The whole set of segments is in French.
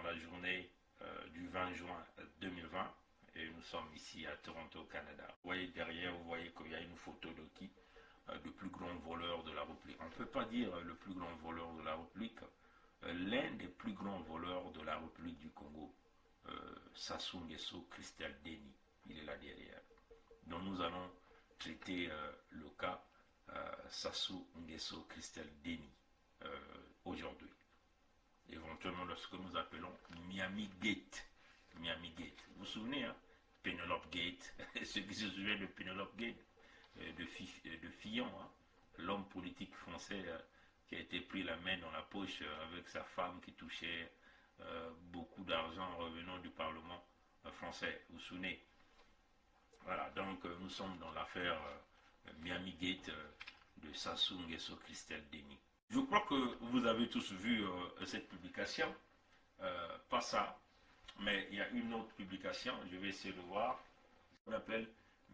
dans la journée du 20 juin 2020 et nous sommes ici à Toronto, Canada. Vous voyez derrière, vous voyez qu'il y a une photo de qui? Le plus grand voleur de la République. On ne peut pas dire le plus grand voleur de la République. L'un des plus grands voleurs de la République du Congo, Sassou Nguesso Christelle Denis. Il est là derrière. Donc nous allons traiter le cas Sassou Nguesso Christelle Denis aujourd'hui. Éventuellement de ce que nous appelons Miami Gate. Miami Gate. Vous vous souvenez, hein? Penelope Gate. Ceux qui se souviennent de Penelope Gate, de Fillon, hein? L'homme politique français qui a été pris la main dans la poche avec sa femme qui touchait beaucoup d'argent revenant du Parlement français. Vous vous souvenez? Voilà, donc nous sommes dans l'affaire Miami Gate de Sassou Nguesso Christelle Denis. Je crois que vous avez tous vu cette publication, pas ça, mais il y a une autre publication, je vais essayer de voir, qu'on appelle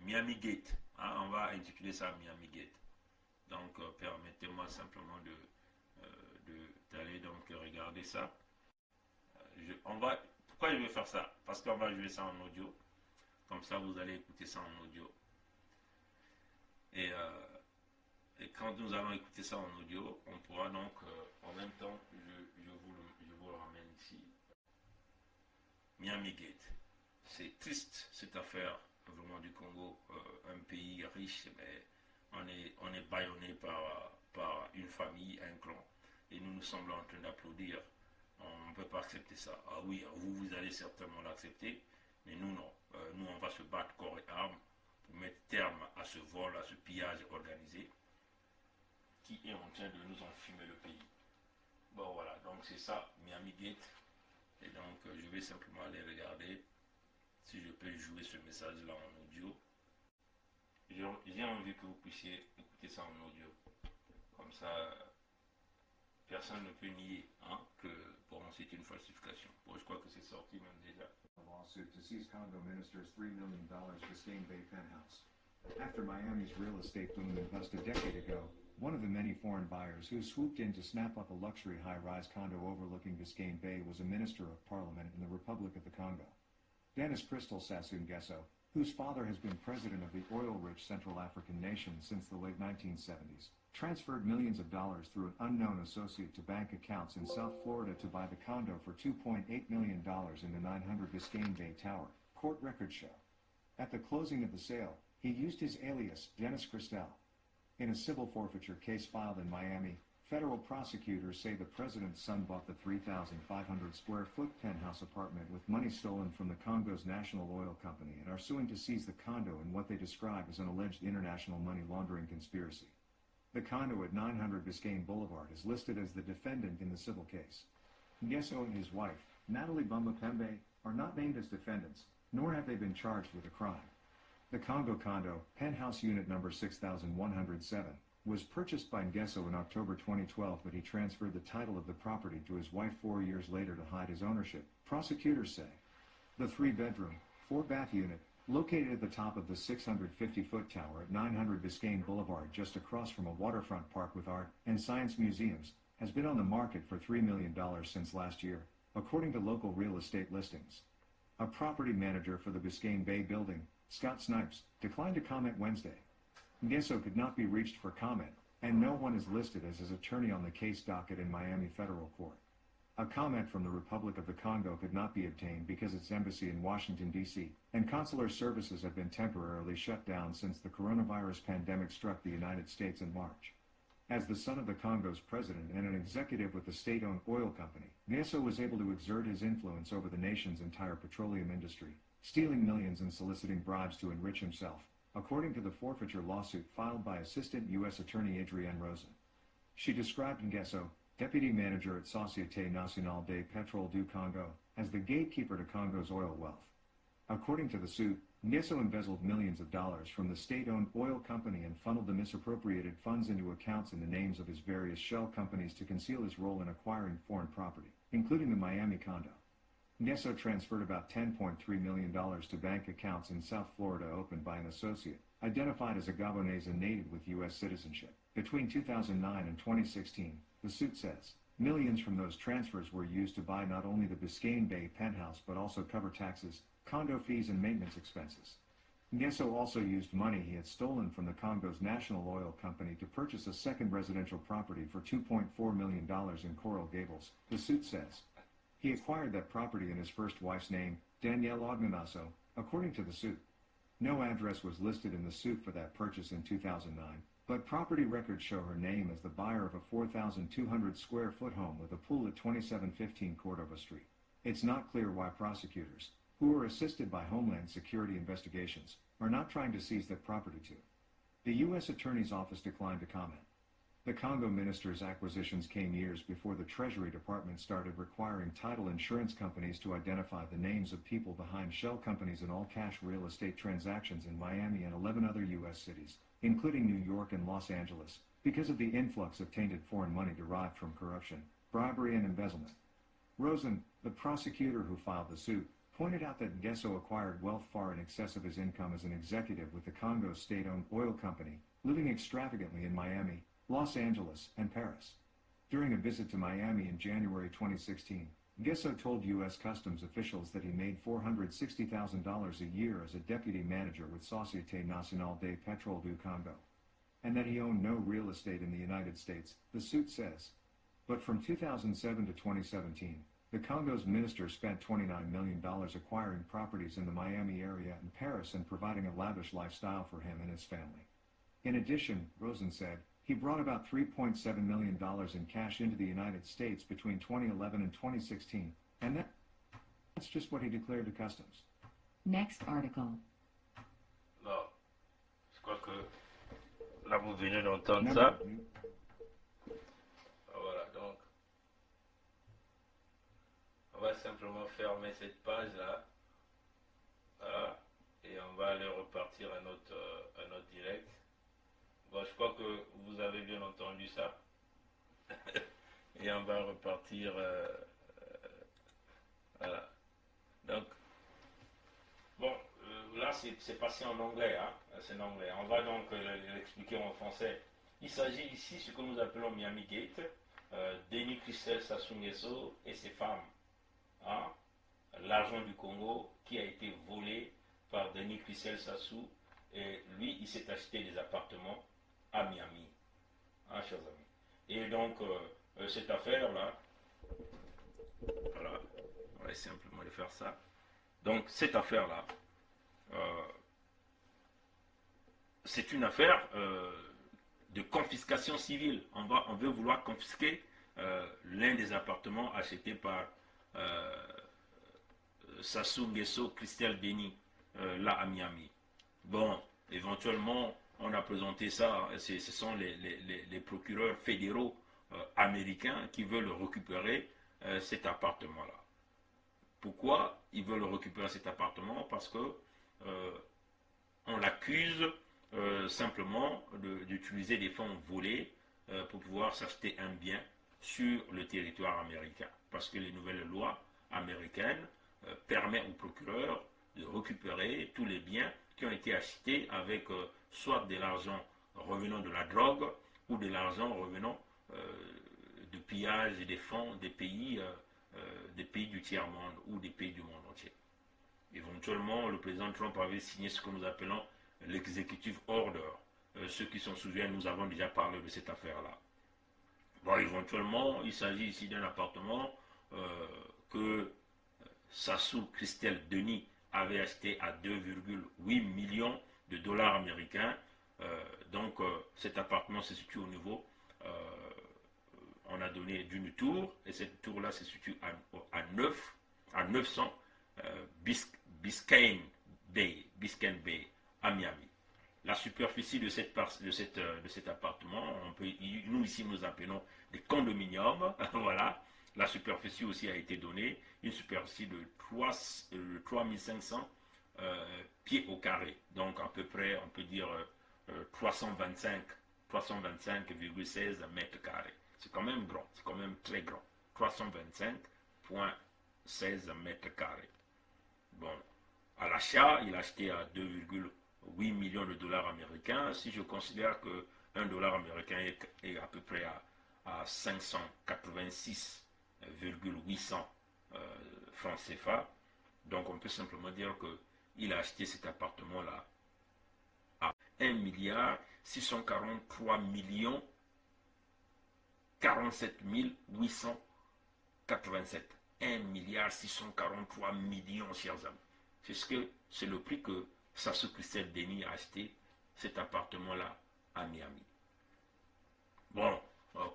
Miami Gate. Hein, on va intituler ça Miami Gate. Donc permettez-moi simplement d'aller donc regarder ça. Pourquoi je vais faire ça? Parce qu'on va jouer ça en audio. Comme ça, vous allez écouter ça en audio. Et quand nous allons écouter ça en audio, on pourra donc, en même temps, je vous le ramène ici. Miami Gate. C'est triste, cette affaire, vraiment du Congo, un pays riche, mais on est bâillonné par une famille, un clan. Et nous semblons en train d'applaudir. On ne peut pas accepter ça. Ah oui, vous allez certainement l'accepter, mais nous non. Nous, on va se battre corps et âme pour mettre terme à ce vol, à ce pillage organisé qui est en train de nous enfumer le pays. Bon voilà, donc c'est ça, Miami Gate. Et donc je vais simplement aller regarder si je peux jouer ce message-là en audio. J'ai envie que vous puissiez écouter ça en audio. Comme ça, personne ne peut nier hein, que bon, c'est une falsification. Bon, je crois que c'est sorti même déjà. A lawsuit to seize Congo minister's $3 million Biscayne Bay penthouse. After Miami's real estate boom and bust a decade ago, one of the many foreign buyers who swooped in to snap up a luxury high-rise condo overlooking Biscayne Bay was a minister of parliament in the Republic of the Congo. Denis Christel Sassou Nguesso, whose father has been president of the oil-rich Central African nation since the late 1970s, transferred millions of dollars through an unknown associate to bank accounts in South Florida to buy the condo for $2.8 million in the 900 Biscayne Bay Tower, court records show. At the closing of the sale, he used his alias, Denis Christel. In a civil forfeiture case filed in Miami, federal prosecutors say the president's son bought the 3,500 square foot penthouse apartment with money stolen from the Congo's national oil company and are suing to seize the condo in what they describe as an alleged international money laundering conspiracy. The condo at 900 Biscayne Boulevard is listed as the defendant in the civil case. Nguesso and his wife, Natalie Bumba Pembe, are not named as defendants, nor have they been charged with a crime. The Congo condo, penthouse unit number 6107, was purchased by Nguesso in October 2012, but he transferred the title of the property to his wife 4 years later to hide his ownership, prosecutors say. The 3-bedroom, 4-bath unit, located at the top of the 650-foot tower at 900 Biscayne Boulevard just across from a waterfront park with art and science museums, has been on the market for $3 million since last year, according to local real estate listings. A property manager for the Biscayne Bay building, Scott Snipes, declined to comment Wednesday. Nguesso could not be reached for comment, and no one is listed as his attorney on the case docket in Miami federal court. A comment from the Republic of the Congo could not be obtained because its embassy in Washington, D.C., and consular services have been temporarily shut down since the coronavirus pandemic struck the United States in March. As the son of the Congo's president and an executive with the state-owned oil company, Nguesso was able to exert his influence over the nation's entire petroleum industry, stealing millions and soliciting bribes to enrich himself, according to the forfeiture lawsuit filed by Assistant U.S. Attorney Adrienne Rosen. She described Nguesso, deputy manager at Société Nationale des Pétroles du Congo, as the gatekeeper to Congo's oil wealth. According to the suit, Nguesso embezzled millions of dollars from the state-owned oil company and funneled the misappropriated funds into accounts in the names of his various shell companies to conceal his role in acquiring foreign property, including the Miami condo. Nguesso transferred about $10.3 million to bank accounts in South Florida opened by an associate, identified as a Gabonese native with U.S. citizenship. Between 2009 and 2016, the suit says, Millions from those transfers were used to buy not only the Biscayne Bay penthouse but also cover taxes, condo fees and maintenance expenses. Ngeso also used money he had stolen from the Congo's national oil company to purchase a second residential property for $2.4 million in Coral Gables, the suit says. He acquired that property in his first wife's name, Danielle Ognanaso, according to the suit. No address was listed in the suit for that purchase in 2009, but property records show her name as the buyer of a 4,200 square foot home with a pool at 2715 Cordova Street. It's not clear why prosecutors, who are assisted by Homeland Security investigations, are not trying to seize that property too. The U.S. Attorney's Office declined to comment. The Congo minister's acquisitions came years before the Treasury Department started requiring title insurance companies to identify the names of people behind shell companies in all-cash real estate transactions in Miami and 11 other U.S. cities, including New York and Los Angeles, because of the influx of tainted foreign money derived from corruption, bribery, and embezzlement. Rosen, the prosecutor who filed the suit, pointed out that Ngeso acquired wealth far in excess of his income as an executive with the Congo's state-owned oil company, living extravagantly in Miami, Los Angeles, and Paris. During a visit to Miami in January 2016, Ngeso told U.S. Customs officials that he made $460,000 a year as a deputy manager with Société Nationale des Pétroles du Congo, and that he owned no real estate in the United States, the suit says. But from 2007 to 2017, the Congo's minister spent $29 million acquiring properties in the Miami area and Paris and providing a lavish lifestyle for him and his family. In addition, Rosen said, he brought about $3.7 million in cash into the United States between 2011 and 2016, and that's just what he declared to Customs. Next article. Alors, je crois que là vous venez d'entendre ça. Voilà, donc on va simplement fermer cette page-là. Voilà, et on va aller repartir à notre direct. Bon, je crois que vous avez bien entendu ça. Et on va repartir. Voilà. Donc, bon, là c'est passé en anglais. Hein? C'est en anglais. On va donc l'expliquer en français. Il s'agit ici ce que nous appelons Miami Gate. Denis Christel Sassou Nguesso et ses femmes. Hein? L'argent du Congo qui a été volé par Denis Christel Sassou. Et lui, il s'est acheté des appartements à Miami, hein, chers amis. Et donc, cette affaire-là, voilà, on va essayer simplement de faire ça. Donc, cette affaire-là, c'est une affaire de confiscation civile. On veut vouloir confisquer l'un des appartements achetés par Sassou Nguesso, Christel Denis, là à Miami. Bon, éventuellement, on a présenté ça, ce sont les procureurs fédéraux américains qui veulent récupérer cet appartement-là. Pourquoi ils veulent récupérer cet appartement? Parce que on l'accuse simplement d'utiliser des fonds volés pour pouvoir s'acheter un bien sur le territoire américain. Parce que les nouvelles lois américaines permettent aux procureurs de récupérer tous les biens qui ont été achetés avec soit de l'argent revenant de la drogue ou de l'argent revenant de pillage des fonds des pays du tiers-monde ou des pays du monde entier. Éventuellement, le président Trump avait signé ce que nous appelons l'executive order. Ceux qui s'en souviennent, nous avons déjà parlé de cette affaire-là. Bon, éventuellement, il s'agit ici d'un appartement que Sassou Christel Denis avait acheté à 2,8 millions de dollars américains. Donc cet appartement se situe au niveau, on a donné d'une tour, et cette tour-là se situe à 900 Biscayne Bay, à Miami. La superficie de cet appartement, nous ici nous appelons des condominiums, voilà. La superficie aussi a été donnée, une superficie de 3500 pieds au carré. Donc à peu près, on peut dire 325,16 mètres carrés. C'est quand même grand, c'est quand même très grand. 325,16 mètres carrés. Bon, à l'achat, il a acheté à 2,8 millions de dollars américains. Si je considère que $1 américain est à peu près à 586,800 francs CFA. Donc on peut simplement dire qu'il a acheté cet appartement-là à 1 643 887. 1 643 millions, chers amis. C'est le prix que Sassou Christelle Denis a acheté cet appartement-là à Miami. Bon,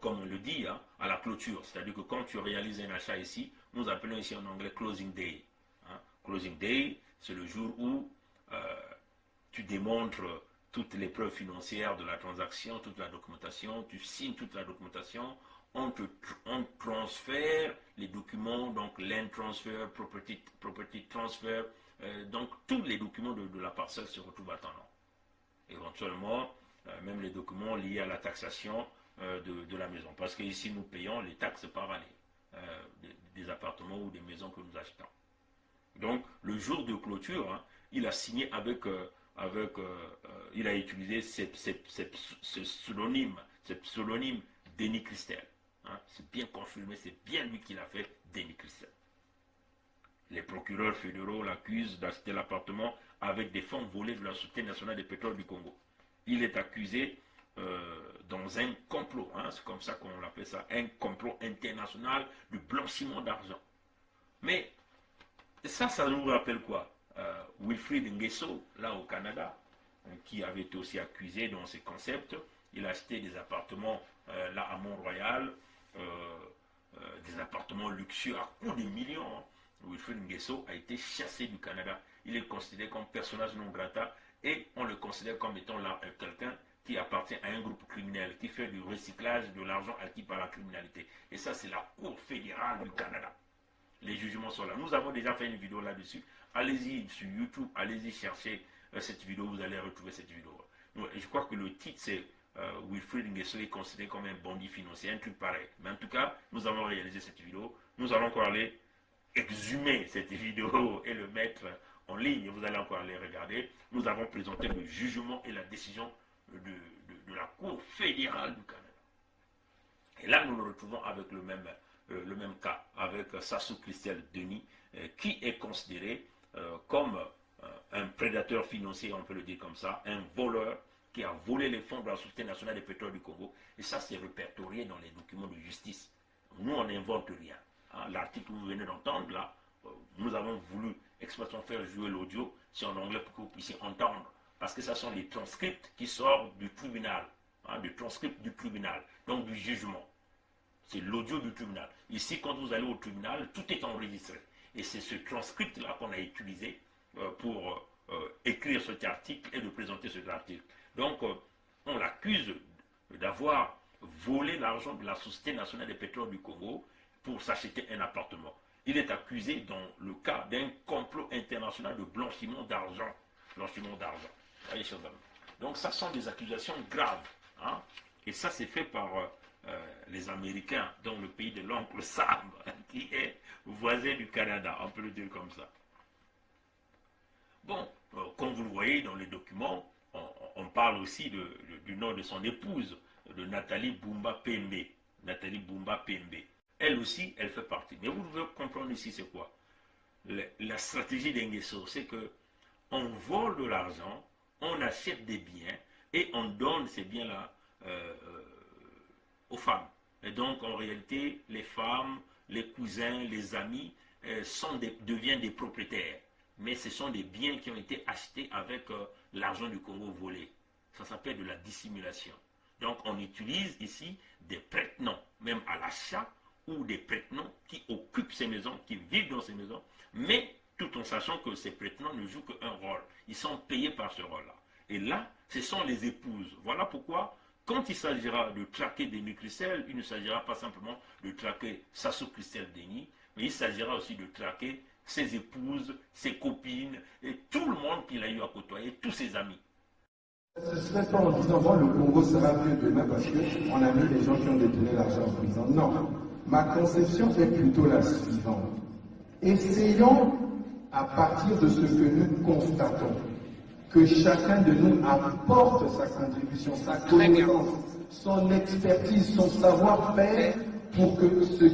comme on le dit, hein, à la clôture, c'est-à-dire que quand tu réalises un achat ici, nous appelons ici en anglais closing day. Hein. Closing day, c'est le jour où tu démontres toutes les preuves financières de la transaction, toute la documentation, tu signes toute la documentation, on transfère les documents, donc land transfer, property transfer, donc tous les documents de la parcelle se retrouvent à ton nom. Éventuellement, même les documents liés à la taxation de la maison. Parce qu'ici, nous payons les taxes par année des appartements ou des maisons que nous achetons. Donc, le jour de clôture, hein, il a signé il a utilisé ce pseudonyme Denis Christelle. Hein, c'est bien confirmé, c'est bien lui qui l'a fait, Denis Christelle. Les procureurs fédéraux l'accusent d'acheter l'appartement avec des fonds volés de la Société nationale des pétroles du Congo. Il est accusé dans un complot, hein, c'est comme ça qu'on l'appelle ça, un complot international de blanchiment d'argent. Mais ça nous rappelle quoi? Wilfried Nguesso, là au Canada, qui avait été aussi accusé dans ces concepts. Il a acheté des appartements là à Mont-Royal, des appartements luxueux à coups de millions. Hein. Wilfried Nguesso a été chassé du Canada. Il est considéré comme personnage non grata et on le considère comme étant quelqu'un qui appartient à un groupe criminel, qui fait du recyclage de l'argent acquis par la criminalité. Et ça, c'est la Cour fédérale du Canada. Les jugements sont là. Nous avons déjà fait une vidéo là-dessus. Allez-y sur YouTube, allez-y chercher cette vidéo, vous allez retrouver cette vidéo. Je crois que le titre, c'est Wilfried Nguesso est considéré comme un bandit financier, un truc pareil. Mais en tout cas, nous avons réalisé cette vidéo. Nous allons encore aller exhumer cette vidéo et le mettre en ligne. Vous allez encore aller regarder. Nous avons présenté le jugement et la décision de la Cour fédérale du Canada. Et là, nous nous retrouvons avec le même cas, avec Sassou Christelle Denis, qui est considéré comme un prédateur financier, on peut le dire comme ça, un voleur qui a volé les fonds de la Société nationale des pétroles du Congo. Et ça, c'est répertorié dans les documents de justice. Nous, on n'invente rien. Hein, l'article que vous venez d'entendre, là, nous avons voulu expressément faire jouer l'audio, c'est en anglais pour que vous puissiez entendre. Parce que ce sont les transcripts qui sortent du tribunal, hein, du transcript du tribunal, donc du jugement. C'est l'audio du tribunal. Ici, quand vous allez au tribunal, tout est enregistré. Et c'est ce transcript-là qu'on a utilisé pour écrire cet article et de présenter cet article. Donc, on l'accuse d'avoir volé l'argent de la Société nationale des pétroles du Congo pour s'acheter un appartement. Il est accusé dans le cas d'un complot international de blanchiment d'argent. Blanchiment d'argent. Voyez, chers amis. Donc, ça sont des accusations graves. Hein? Et ça, c'est fait par les Américains, dans le pays de l'oncle Sam, qui est voisin du Canada, on peut le dire comme ça. Bon, comme vous le voyez dans les documents, on parle aussi du nom de son épouse, de Nathalie Boumba Pembe. Nathalie Boumba Pembe. Elle aussi, elle fait partie. Mais vous devez comprendre ici, c'est quoi? La stratégie d'Nguesso, c'est que on vole de l'argent, on achète des biens et on donne ces biens-là aux femmes. Et donc, en réalité, les femmes, les cousins, les amis deviennent des propriétaires. Mais ce sont des biens qui ont été achetés avec l'argent du Congo volé. Ça s'appelle de la dissimulation. Donc, on utilise ici des prête-noms, même à l'achat, ou des prête-noms qui occupent ces maisons, qui vivent dans ces maisons, mais tout en sachant que ces prête-noms ne jouent qu'un rôle. Ils sont payés par ce rôle-là. Et là, ce sont les épouses. Voilà pourquoi, quand il s'agira de traquer Denis Christelle, il ne s'agira pas simplement de traquer Sassou Christelle Denis, mais il s'agira aussi de traquer ses épouses, ses copines, et tout le monde qu'il a eu à côtoyer, tous ses amis. Je ne serais pas en disant, bon, le Congo sera mieux demain parce qu'on a mis les gens qui ont détourné l'argent en prison. Non, ma conception est plutôt la suivante. Essayons, à partir de ce que nous constatons, que chacun de nous apporte sa contribution, sa connaissance, son expertise, son savoir-faire pour que ce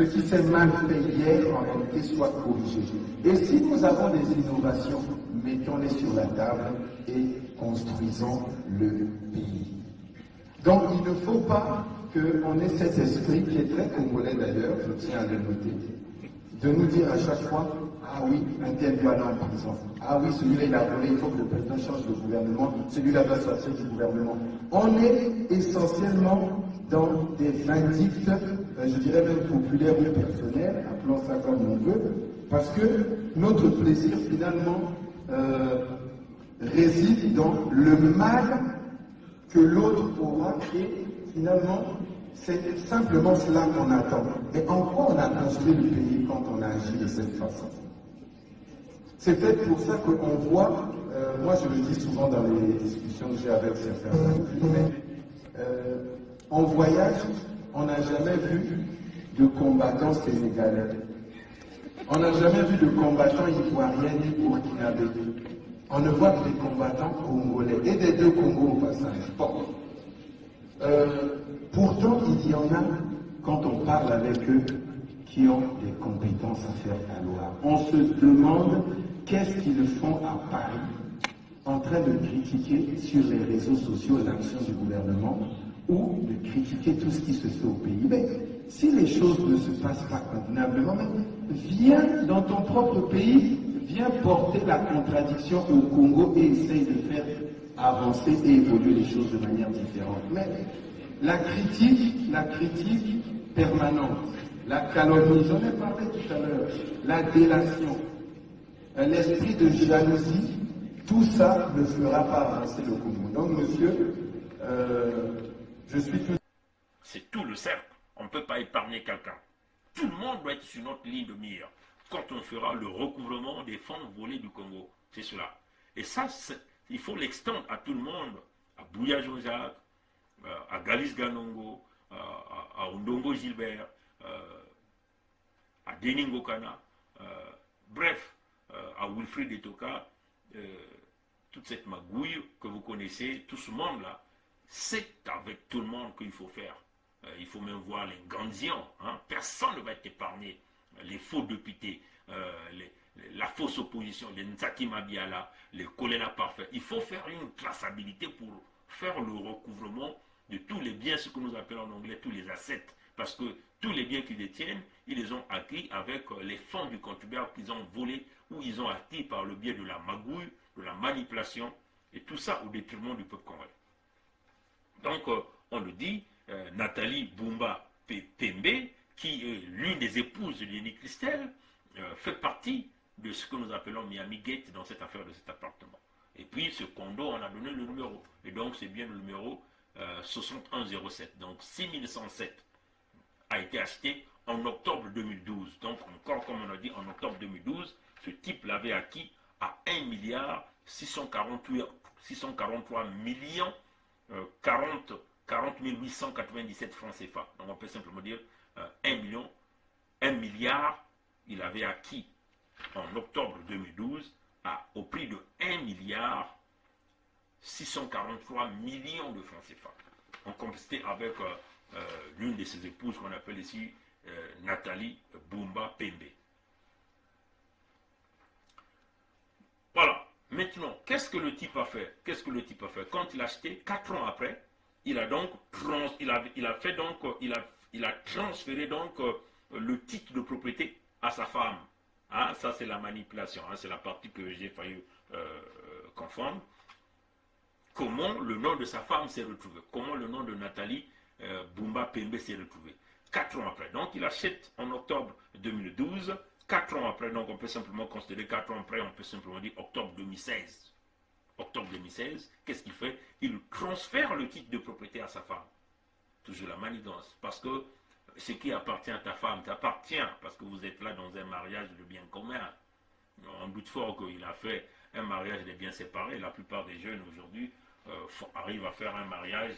qui s'est mal fait hier, en réalité, soit corrigé. Et si nous avons des innovations, mettons-les sur la table et construisons le pays. Donc, il ne faut pas qu'on ait cet esprit, qui est très congolais d'ailleurs, je tiens à le noter, de nous dire à chaque fois, ah oui, un tel doit aller en prison. Ah oui, celui-là il a volé, il faut que le président change de gouvernement, celui-là doit sortir du gouvernement. On est essentiellement dans des vindictes, je dirais même populaires ou personnels, appelons ça comme on veut, parce que notre plaisir finalement réside dans le mal que l'autre aura et finalement c'est simplement cela qu'on attend. Et en quoi on a construit le pays quand on a agi de cette façon? C'est peut-être pour ça qu'on voit, moi je le dis souvent dans les discussions que j'ai avec certains amis, mais en voyage, on n'a jamais vu de combattants sénégalais. On n'a jamais vu de combattants ivoiriens ni burkinabés. On ne voit que des combattants congolais et des deux Congos au passage. Bon. Pourtant, il y en a, quand on parle avec eux, qui ont des compétences à faire valoir. On se demande qu'est-ce qu'ils font à Paris, en train de critiquer sur les réseaux sociaux l'action du gouvernement ou de critiquer tout ce qui se fait au pays. Mais si les choses ne se passent pas convenablement, viens dans ton propre pays, viens porter la contradiction au Congo et essaye de faire avancer et évoluer les choses de manière différente. Mais la critique permanente, la calomnie, j'en ai parlé tout à l'heure, la délation, l'esprit de jalousie, tout ça ne fera pas avancer le Congo. Donc, monsieur, je suis tout... C'est tout le cercle. On ne peut pas épargner quelqu'un. Tout le monde doit être sur notre ligne de mire quand on fera le recouvrement des fonds volés du Congo. C'est cela. Et ça, il faut l'extendre à tout le monde, à Bouya Joseph, à Galis Ganongo, à Ondongo Gilbert, à Deningo Kana, bref, à Wilfried Etoka, toute cette magouille que vous connaissez, tout ce monde-là, c'est avec tout le monde qu'il faut faire. Il faut même voir les Gandians, hein, personne ne va être épargné. Les faux députés, la fausse opposition, les Nzaki Mabiala, les Kolela parfaits. Il faut faire une traçabilité pour faire le recouvrement de tous les biens, ce que nous appelons en anglais tous les assets. Parce que tous les biens qu'ils détiennent, ils les ont acquis avec les fonds du contribuable qu'ils ont volés ou ils ont acquis par le biais de la magouille, de la manipulation, et tout ça au détriment du peuple congolais. Donc, on le dit, Nathalie Bumba Pembe, qui est l'une des épouses de Lenny Christel, fait partie de ce que nous appelons Miami Gate dans cette affaire de cet appartement. Et puis, ce condo, on a donné le numéro. Et donc, c'est bien le numéro 6107. Donc, 6107 a été acheté en octobre 2012. Donc, encore comme on a dit, en octobre 2012, ce type l'avait acquis à 1 milliard 643 millions 40 897 francs CFA. Donc, on peut simplement dire 1 milliard, il avait acquis en octobre 2012 au prix de 1 milliard 643 millions de francs CFA. En complicité avec l'une de ses épouses qu'on appelle ici Nathalie Bumba Pembe. Voilà. Maintenant, qu'est-ce que le type a fait? Quand il a acheté, 4 ans après, il a transféré donc le titre de propriété à sa femme. Ah, ça c'est la manipulation, hein, c'est la partie que j'ai failli confondre. Comment le nom de sa femme s'est retrouvé? Comment le nom de Nathalie Bumba Pembe s'est retrouvé? 4 ans après. Donc il achète en octobre 2012. 4 ans après, donc on peut simplement considérer 4 ans après, on peut simplement dire octobre 2016. Octobre 2016, qu'est-ce qu'il fait? Il transfère le titre de propriété à sa femme. Toujours la manigance. Parce que ce qui appartient à ta femme t'appartient, parce que vous êtes là dans un mariage de biens communs. On doute fort qu'il a fait un mariage de biens séparés. La plupart des jeunes aujourd'hui arrivent à faire un mariage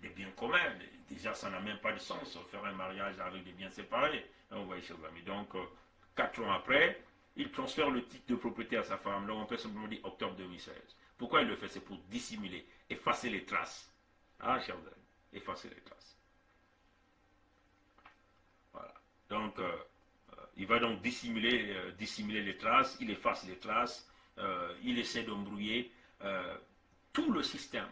des biens communs. Déjà, ça n'a même pas de sens, faire un mariage avec des biens séparés. Vous voyez, chers amis. Donc, 4 ans après, il transfère le titre de propriété à sa femme, donc on peut simplement dire octobre 2016. Pourquoi il le fait? C'est pour dissimuler, effacer les traces. Ah, chers amis, effacer les traces. Voilà. Donc, il va donc dissimuler les traces, il efface les traces, il essaie d'embrouiller tout le système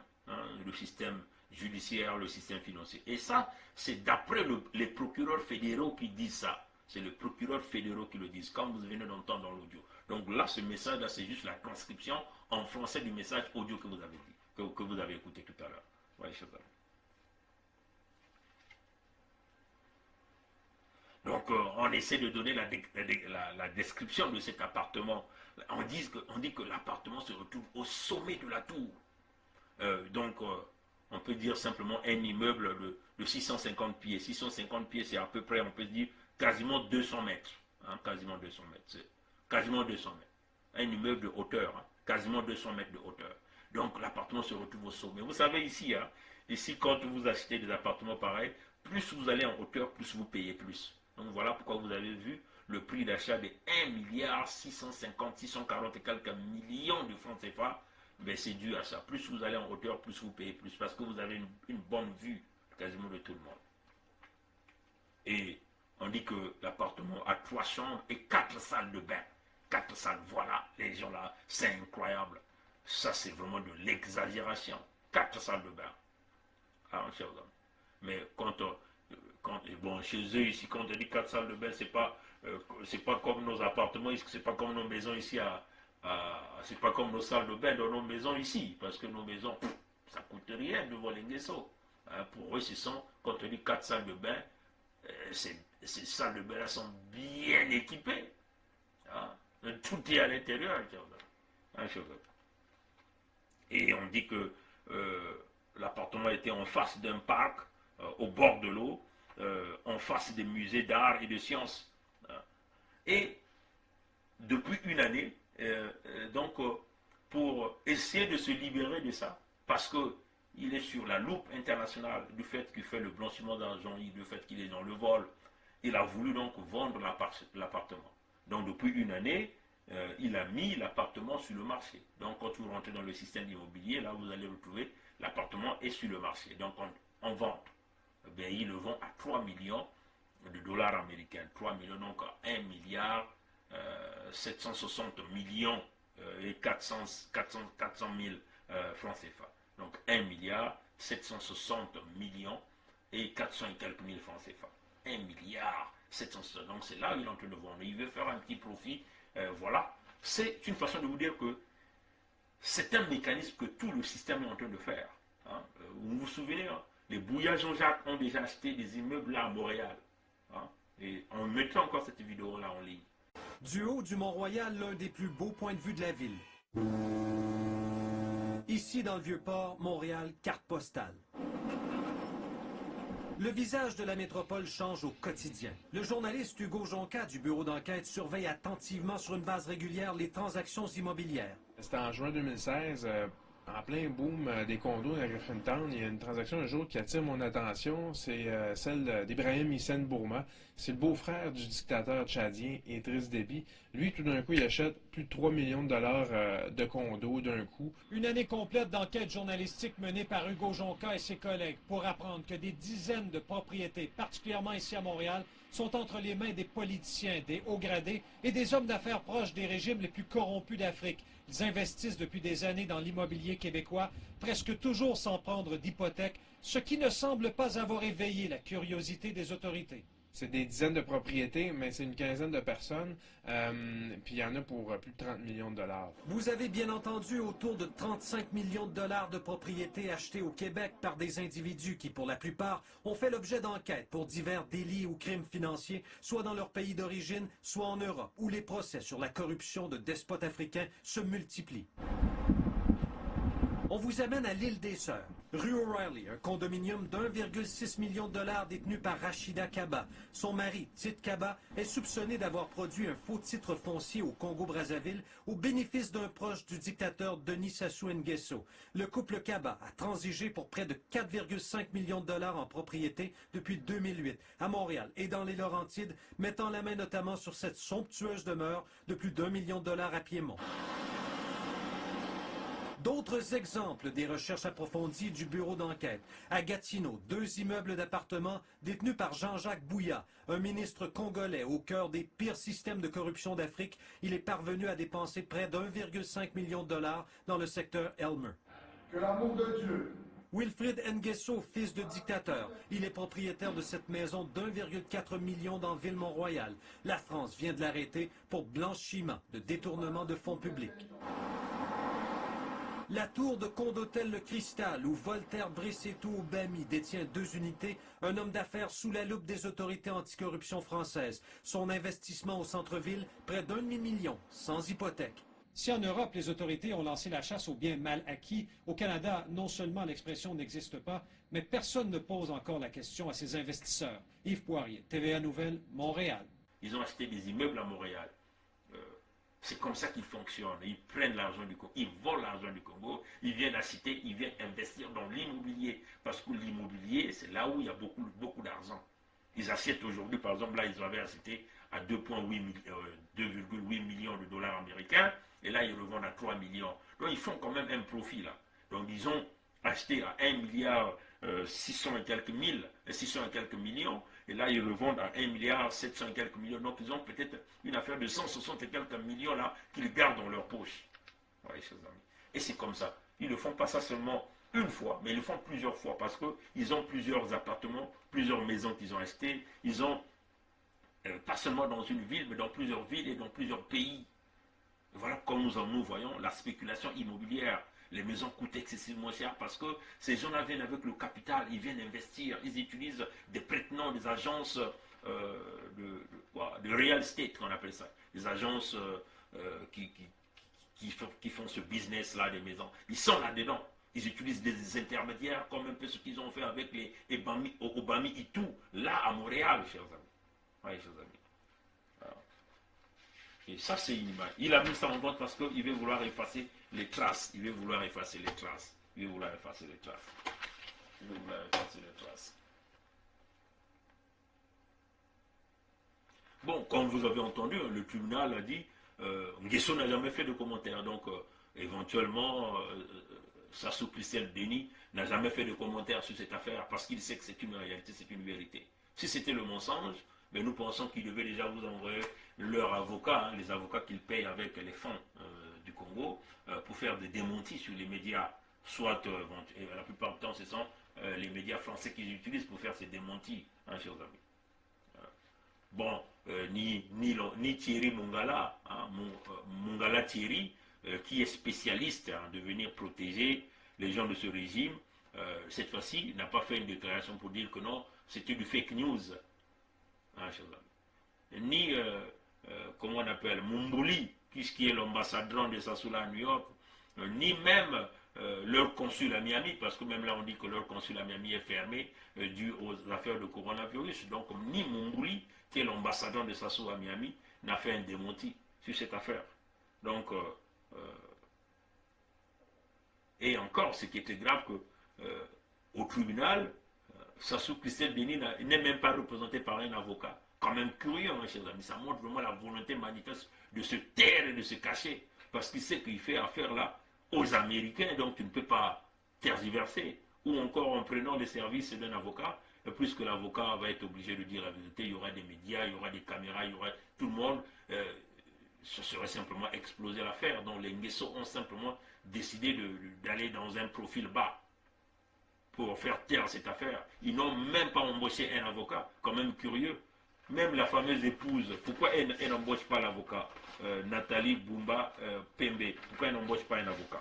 judiciaire, le système financier. Et ça, c'est d'après les procureurs fédéraux qui disent ça. C'est les procureurs fédéraux qui le disent, comme vous venez d'entendre dans l'audio. Donc là, ce message-là, c'est juste la transcription en français du message audio que vous avez dit, que vous avez écouté tout à l'heure. Ouais, chers amis. Donc, on essaie de donner la description de cet appartement. On dit que l'appartement se retrouve au sommet de la tour. Donc, on peut dire simplement un immeuble de 650 pieds. 650 pieds, c'est à peu près, on peut dire, quasiment 200 mètres. Hein, quasiment 200 mètres. C'est quasiment 200 mètres. Un immeuble de hauteur, hein, quasiment 200 mètres de hauteur. Donc, l'appartement se retrouve au sommet. Vous savez, ici, hein, ici, quand vous achetez des appartements pareils, plus vous allez en hauteur, plus vous payez plus. Donc, voilà pourquoi vous avez vu le prix d'achat de 1 milliard 650, 640 et quelques millions de francs CFA. Ben, c'est dû à ça. Plus vous allez en hauteur, plus vous payez plus. Parce que vous avez une bonne vue quasiment de tout le monde. Et on dit que l'appartement a 3 chambres et 4 salles de bain. 4 salles, voilà, les gens là, c'est incroyable. Ça, c'est vraiment de l'exagération. 4 salles de bain. Ah, chers amis. Mais bon, chez eux ici, quand on dit 4 salles de bain, c'est pas comme nos appartements, c'est pas comme nos maisons ici c'est pas comme nos salles de bain dans nos maisons ici, parce que nos maisons, ça coûte rien devant les Nguesso. Hein, pour eux, quand on dit 4 salles de bain, ces salles de bain là sont bien équipées. Hein, tout est à l'intérieur. Hein, et on dit que l'appartement était en face d'un parc, au bord de l'eau, en face des musées d'art et de sciences. Hein. Et depuis une année, pour essayer de se libérer de ça, parce qu'il est sur la loupe internationale du fait qu'il fait le blanchiment d'argent, du fait qu'il est dans le vol, il a voulu donc vendre l'appartement. Donc depuis une année, il a mis l'appartement sur le marché. Donc quand vous rentrez dans le système immobilier, là vous allez retrouver l'appartement est sur le marché. Donc en vente. Bien, il le vend à 3 millions de dollars américains. 3 millions, donc à 1 milliard 760 millions et 400 000 francs CFA. Donc 1 milliard 760 millions et 400 et quelques mille francs CFA. 1 milliard 760. Donc c'est là où il est en train de vendre. Il veut faire un petit profit. Voilà. C'est une façon de vous dire que c'est un mécanisme que tout le système est en train de faire. Hein. Vous vous souvenez, hein, les Bouillards Jean-Jacques ont déjà acheté des immeubles là à Montréal. Hein. Et on mettra encore cette vidéo-là en ligne. Du haut du Mont-Royal, l'un des plus beaux points de vue de la ville. Ici, dans le Vieux-Port, Montréal, carte postale. Le visage de la métropole change au quotidien. Le journaliste Hugo Jonca du bureau d'enquête surveille attentivement sur une base régulière les transactions immobilières. C'était en juin 2016, en plein boom des condos à Griffintown. Il y a une transaction un jour qui attire mon attention, c'est celle d'Ibrahim Hissène Bourma. C'est le beau-frère du dictateur tchadien Idriss Déby. Lui, tout d'un coup, il achète plus de 3 millions de dollars de condos d'un coup. Une année complète d'enquête journalistique menée par Hugo Jonca et ses collègues pour apprendre que des dizaines de propriétés, particulièrement ici à Montréal, sont entre les mains des politiciens, des hauts gradés et des hommes d'affaires proches des régimes les plus corrompus d'Afrique. Ils investissent depuis des années dans l'immobilier québécois, presque toujours sans prendre d'hypothèque, ce qui ne semble pas avoir éveillé la curiosité des autorités. C'est des dizaines de propriétés, mais c'est une quinzaine de personnes, puis il y en a pour plus de 30 millions de dollars. Vous avez bien entendu autour de 35 millions de dollars de propriétés achetées au Québec par des individus qui, pour la plupart, ont fait l'objet d'enquêtes pour divers délits ou crimes financiers, soit dans leur pays d'origine, soit en Europe, où les procès sur la corruption de despotes africains se multiplient. On vous amène à l'île des Sœurs. Rue O'Reilly, un condominium d'1,6 million de dollars détenu par Rachida Kaba. Son mari, Tite Kaba, est soupçonné d'avoir produit un faux titre foncier au Congo-Brazzaville au bénéfice d'un proche du dictateur Denis Sassou Nguesso. Le couple Kaba a transigé pour près de 4,5 millions de dollars en propriété depuis 2008 à Montréal et dans les Laurentides, mettant la main notamment sur cette somptueuse demeure de plus d'1 million de dollars à Piémont. D'autres exemples des recherches approfondies du bureau d'enquête. À Gatineau, 2 immeubles d'appartements détenus par Jean-Jacques Bouillat, un ministre congolais au cœur des pires systèmes de corruption d'Afrique. Il est parvenu à dépenser près d'1,5 million de dollars dans le secteur Elmer. Que l'amour de Dieu, Wilfrid Nguesso, fils de dictateur. Il est propriétaire de cette maison d'1,4 million dans Ville-Mont-Royal. La France vient de l'arrêter pour blanchiment de détournement de fonds publics. La tour de Condotel Le Cristal, où Voltaire Brissetto Obami détient 2 unités, un homme d'affaires sous la loupe des autorités anticorruption françaises. Son investissement au centre-ville, près d'1 demi-million, sans hypothèque. Si en Europe, les autorités ont lancé la chasse aux biens mal acquis, au Canada, non seulement l'expression n'existe pas, mais personne ne pose encore la question à ces investisseurs. Yves Poirier, TVA Nouvelles, Montréal. Ils ont acheté des immeubles à Montréal. C'est comme ça qu'ils fonctionnent. Ils prennent l'argent du Congo, ils volent l'argent du Congo, ils viennent à citer, ils viennent investir dans l'immobilier. Parce que l'immobilier, c'est là où il y a beaucoup d'argent. Ils achètent aujourd'hui, par exemple, là, ils avaient acheté à 2,8 millions de dollars américains, et là, ils revendent à 3 millions. Donc, ils font quand même un profit, là. Donc, ils ont acheté à 1 milliard 600 et quelques millions, et là, ils revendent à 1 milliard 700 et quelques millions. Donc, ils ont peut-être une affaire de 160 et quelques millions, là, qu'ils gardent dans leur poche. Ouais, chers amis. Et c'est comme ça. Ils ne font pas ça seulement une fois, mais ils le font plusieurs fois, parce qu'ils ont plusieurs appartements, plusieurs maisons qu'ils ont achetées. Ils ont, pas seulement dans une ville, mais dans plusieurs villes et dans plusieurs pays. Et voilà comme nous voyons la spéculation immobilière. Les maisons coûtent excessivement cher parce que ces gens-là viennent avec le capital, ils viennent investir, ils utilisent des prête-noms, des agences de real estate, qu'on appelle ça. Des agences qui font ce business-là des maisons. Ils sont là-dedans. Ils utilisent des intermédiaires, comme un peu ce qu'ils ont fait avec les Obami Itu, là à Montréal, chers amis. Oui, chers amis. Alors. Et ça, c'est une image. Il a mis ça en vente parce qu'il veut vouloir effacer les traces. Il veut vouloir effacer les traces. Bon, comme vous avez entendu, le tribunal a dit Nguesso n'a jamais fait de commentaire. Donc, éventuellement, Sassou Christelle Denis n'a jamais fait de commentaire sur cette affaire parce qu'il sait que c'est une réalité, c'est une vérité. Si c'était le mensonge, mais nous pensons qu'ils devaient déjà vous envoyer leurs avocats, les avocats qu'ils payent avec les fonds du Congo, pour faire des démentis sur les médias, soit la plupart du temps ce sont les médias français qu'ils utilisent pour faire ces démentis, hein, chers amis. Bon, ni Thierry Mongala, hein, Mongala Thierry, qui est spécialiste de venir protéger les gens de ce régime, cette fois-ci n'a pas fait une déclaration pour dire que non, c'était du fake news. Hein, chers amis. Ni, comment on appelle, Mumbouli, qui est l'ambassadeur de Sassoula à New York, ni même leur consul à Miami, parce que même là on dit que leur consul à Miami est fermé dû aux affaires de coronavirus. Donc ni Mumbouli, qui est l'ambassadeur de Sassou à Miami, n'a fait un démenti sur cette affaire. Donc, et encore, ce qui était grave, que au tribunal, Sassou Christelle Denis n'est même pas représenté par un avocat. Quand même curieux, hein, chers amis. Ça montre vraiment la volonté manifeste de se taire et de se cacher. Parce qu'il sait qu'il fait affaire là aux Américains, donc tu ne peux pas tergiverser. Ou encore en prenant les services d'un avocat, puisque l'avocat va être obligé de dire la vérité, il y aura des médias, il y aura des caméras, il y aura tout le monde. Ce serait simplement exploser l'affaire. Donc les Nguesso ont simplement décidé d'aller dans un profil bas pour faire taire cette affaire. Ils n'ont même pas embauché un avocat, quand même curieux. Même la fameuse épouse, pourquoi elle n'embauche pas l'avocat Nathalie Boumba Pembe, pourquoi elle n'embauche pas un avocat?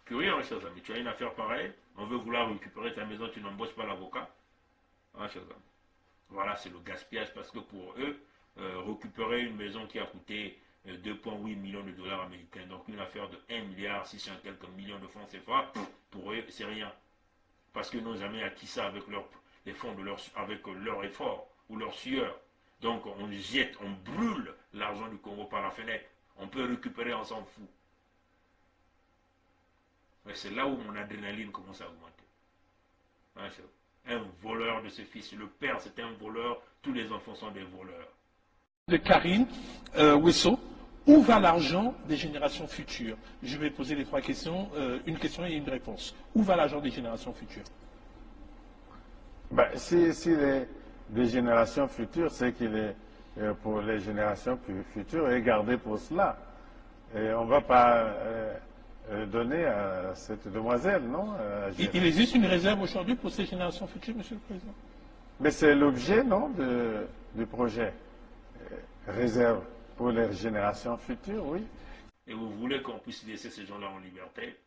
Curieux, hein, chers amis, tu as une affaire pareille, on veut vouloir récupérer ta maison, tu n'embauches pas l'avocat. Hein, chers amis. Voilà, c'est le gaspillage, parce que pour eux, récupérer une maison qui a coûté 2,8 millions de dollars américains. Donc une affaire de 1 milliard 600 quelques millions de francs CFA, pour eux, c'est rien. Parce qu'ils n'ont jamais acquis ça avec les fonds avec leur effort ou leur sueur. Donc on jette, on brûle l'argent du Congo par la fenêtre. On peut récupérer, on s'en fout. Mais c'est là où mon adrénaline commence à augmenter. Un voleur de ce fils. Le père, c'est un voleur. Tous les enfants sont des voleurs. De Karine Wesso, où va l'argent des générations futures? Je vais poser les 3 questions, une question et une réponse. Où va l'argent des générations futures? Ben, si des générations futures, c'est qu'il est pour les générations futures et gardé pour cela. Et on ne va pas donner à cette demoiselle, non? Il existe une réserve aujourd'hui pour ces générations futures, Monsieur le Président? Mais c'est l'objet, non, du projet. Réserve pour les générations futures, oui. Et vous voulez qu'on puisse laisser ces gens-là en liberté?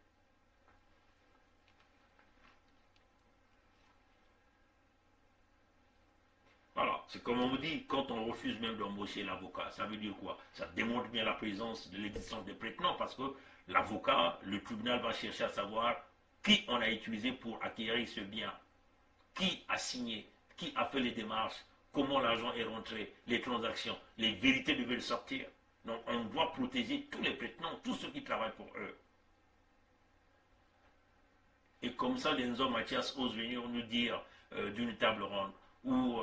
Voilà, c'est comme on vous dit, quand on refuse même d'embaucher l'avocat, ça veut dire quoi? Ça démontre bien la présence de l'existence des prétendants, parce que l'avocat, le tribunal va chercher à savoir qui on a utilisé pour acquérir ce bien, qui a signé, qui a fait les démarches, comment l'argent est rentré, les transactions, les vérités devaient sortir. Donc on doit protéger tous les prétendants, tous ceux qui travaillent pour eux. Et comme ça, Lenzo Mathias ose venir nous dire d'une table ronde, ou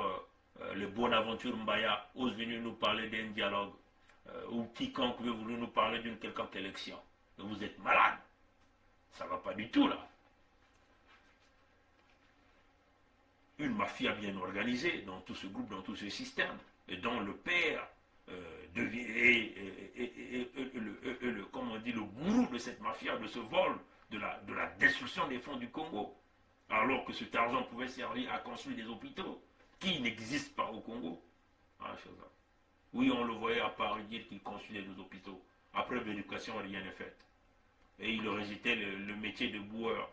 le Bonaventure Mbaya ose venir nous parler d'un dialogue, ou quiconque veut vouloir nous parler d'une quelconque élection. Et vous êtes malade. Ça ne va pas du tout là. Une mafia bien organisée dans tout ce groupe, dans tout ce système, et dont le père devient comme on dit, le gourou de cette mafia, de ce vol, de la destruction des fonds du Congo, alors que cet argent pouvait servir à construire des hôpitaux qui n'existent pas au Congo. Oui, on le voyait à Paris dire qu'il construisait des hôpitaux. Après vérification, rien n'est fait. Et il rejetait le métier de boueur.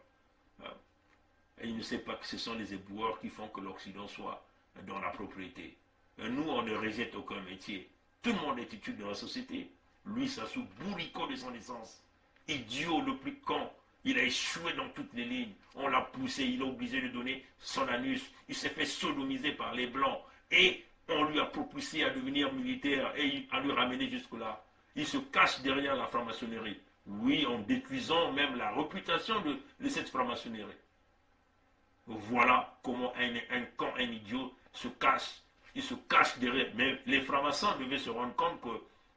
Et il ne sait pas que ce sont les éboueurs qui font que l'Occident soit dans la propriété. Et nous, on ne rejette aucun métier. Tout le monde est utile dans la société. Lui, ça sous bourricot de son essence. Idiot le plus con. Il a échoué dans toutes les lignes. On l'a poussé, il est obligé de donner son anus. Il s'est fait sodomiser par les Blancs. Et on lui a propulsé à devenir militaire et à lui ramener jusque-là. Il se cache derrière la franc-maçonnerie. Oui, en détruisant même la réputation de cette franc-maçonnerie. Voilà comment un idiot se cache. Il se cache derrière. Mais les francs-maçons devaient se rendre compte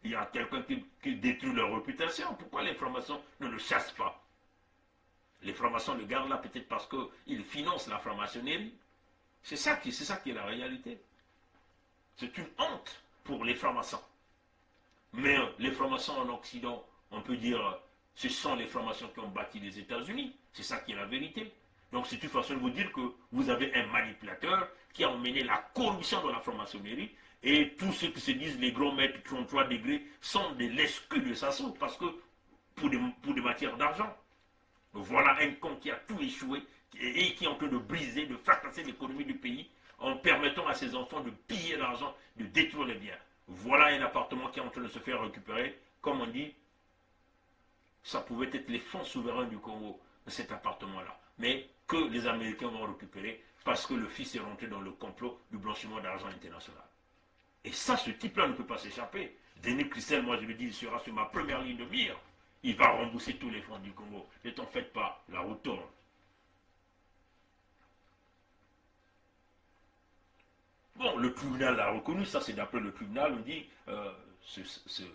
qu'il y a quelqu'un qui détruit leur réputation. Pourquoi les francs-maçons ne le chassent pas? Les francs-maçons le gardent là peut-être parce qu'ils financent la franc-maçonnerie. C'est ça qui est la réalité. C'est une honte pour les francs-maçons. Mais les francs-maçons en Occident, on peut dire, ce sont les francs-maçons qui ont bâti les États-Unis. C'est ça qui est la vérité. Donc c'est une façon de vous dire que vous avez un manipulateur qui a emmené la corruption dans la franc-maçonnerie et tous ceux qui se disent les grands maîtres 33 degrés sont des lèche-culs de Sassou parce que pour des matières d'argent. Voilà un con qui a tout échoué et qui est en train de briser, de fracasser l'économie du pays en permettant à ses enfants de piller l'argent, de détruire les biens. Voilà un appartement qui est en train de se faire récupérer. Comme on dit, ça pouvait être les fonds souverains du Congo, cet appartement-là. Mais que les Américains vont récupérer parce que le fils est rentré dans le complot du blanchiment d'argent international. Et ça, ce type-là ne peut pas s'échapper. Denis Christel, moi je le dis, il sera sur ma première ligne de mire. Il va rembourser tous les fonds du Congo. Ne t'en faites pas, la route tourne. Bon, le tribunal l'a reconnu, ça c'est d'après le tribunal, on dit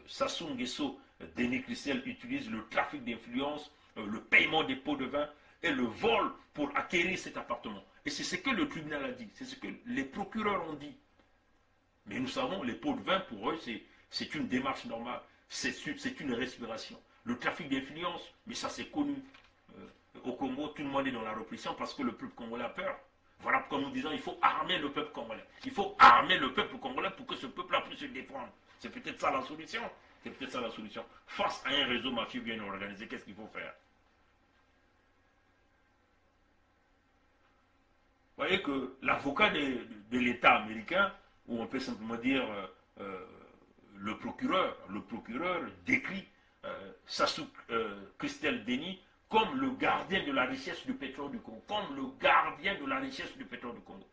Sassou Nguesso, Denis Christel utilise le trafic d'influence, le paiement des pots de vin et le vol pour acquérir cet appartement. Et c'est ce que le tribunal a dit, c'est ce que les procureurs ont dit. Mais nous savons, les pots de vin, pour eux, c'est une démarche normale, c'est une respiration. Le trafic d'influence, mais ça c'est connu. Au Congo, tout le monde est dans la répression parce que le peuple congolais a peur. Voilà pourquoi nous disons il faut armer le peuple congolais. Il faut armer le peuple congolais pour que ce peuple-là puisse se défendre. C'est peut-être ça la solution. C'est peut-être ça la solution. Face à un réseau mafieux bien organisé, qu'est-ce qu'il faut faire? Vous voyez que l'avocat de l'État américain, ou on peut simplement dire le procureur décrit Sassou Christelle Denis comme le gardien de la richesse du pétrole du Congo, comme le gardien de la richesse du pétrole du Congo.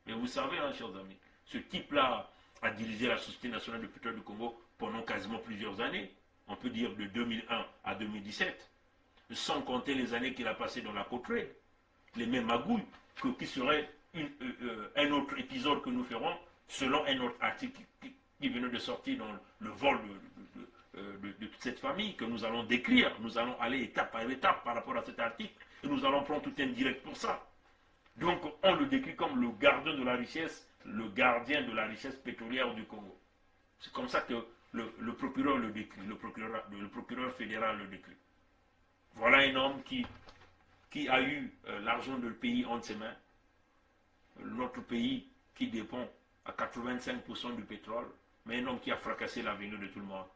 Mais vous savez, hein, chers amis, ce type-là a dirigé la Société nationale de pétrole du Congo pendant quasiment plusieurs années, on peut dire de 2001 à 2017, sans compter les années qu'il a passées dans la Côte-Trade, les mêmes magouilles, qui serait un autre épisode que nous ferons, selon un autre article qui venait de sortir dans le vol de toute cette famille, que nous allons décrire. Nous allons aller étape par étape par rapport à cet article, et nous allons prendre tout un direct pour ça. Donc, on le décrit comme le gardien de la richesse, le gardien de la richesse pétrolière du Congo. C'est comme ça que le procureur le décrit, le procureur fédéral le décrit. Voilà un homme qui a eu l'argent du pays entre ses mains, notre pays qui dépend à 85% du pétrole, mais un homme qui a fracassé l'avenir de tout le monde.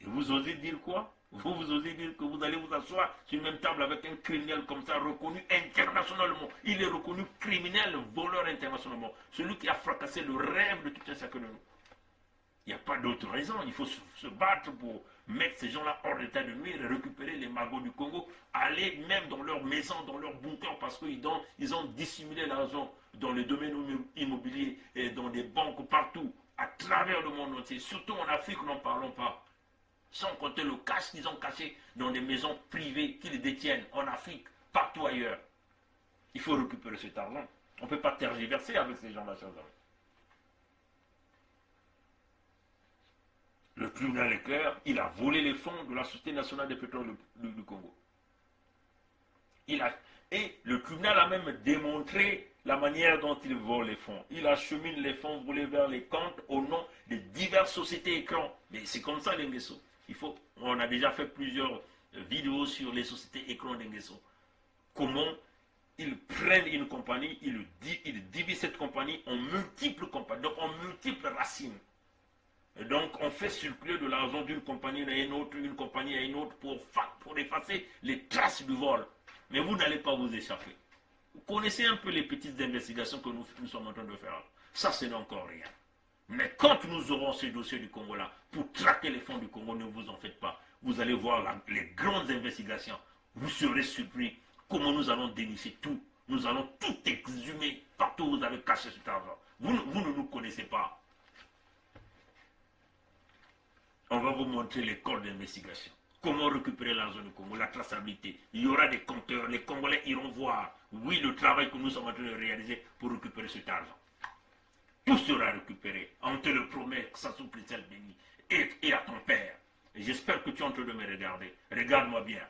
Et vous osez dire quoi? Vous osez dire que vous allez vous asseoir sur une même table avec un criminel comme ça, reconnu internationalement. Il est reconnu criminel, voleur internationalement. Celui qui a fracassé le rêve de tout un chacun de nous. Il n'y a pas d'autre raison. Il faut se battre pour mettre ces gens-là hors d'état de nuire et récupérer les magots du Congo, aller même dans leurs maisons, dans leurs bunkers, parce qu'ils ont dissimulé l'argent dans les domaines immobiliers et dans des banques partout, à travers le monde entier. Surtout en Afrique, n'en parlons pas. Sans compter le cash qu'ils ont caché dans des maisons privées qu'ils détiennent en Afrique, partout ailleurs. Il faut récupérer cet argent. On ne peut pas tergiverser avec ces gens-là, chers amis. Le tribunal est clair, il a volé les fonds de la Société nationale des pétroles du Congo. Et le tribunal a même démontré la manière dont il vole les fonds. Il achemine les fonds volés vers les comptes au nom de diverses sociétés écrans. Mais c'est comme ça l'Enguesso. On a déjà fait plusieurs vidéos sur les sociétés écrans d'Enguesso. Comment ils prennent une compagnie, ils divisent cette compagnie en multiples compagnies, donc en multiples racines. Et donc on fait circuler de l'argent d'une compagnie à une autre, une compagnie à une autre pour effacer les traces du vol. Mais vous n'allez pas vous échapper. Vous connaissez un peu les petites investigations que nous sommes en train de faire. Ça, ce n'est encore rien. Mais quand nous aurons ce dossier du Congo-là, pour traquer les fonds du Congo, ne vous en faites pas. Vous allez voir les grandes investigations. Vous serez surpris comment nous allons dénicher tout. Nous allons tout exhumer partout où vous avez caché cet argent. Vous ne nous connaissez pas. On va vous montrer les corps d'investigation. Comment récupérer l'argent du Congo, la traçabilité. Il y aura des compteurs, les Congolais iront voir, oui, le travail que nous sommes en train de réaliser pour récupérer cet argent. Tout sera récupéré. On te le promet, Sassou Christelle Denis, et à ton père. Et j'espère que tu es en train de me regarder. Regarde-moi bien.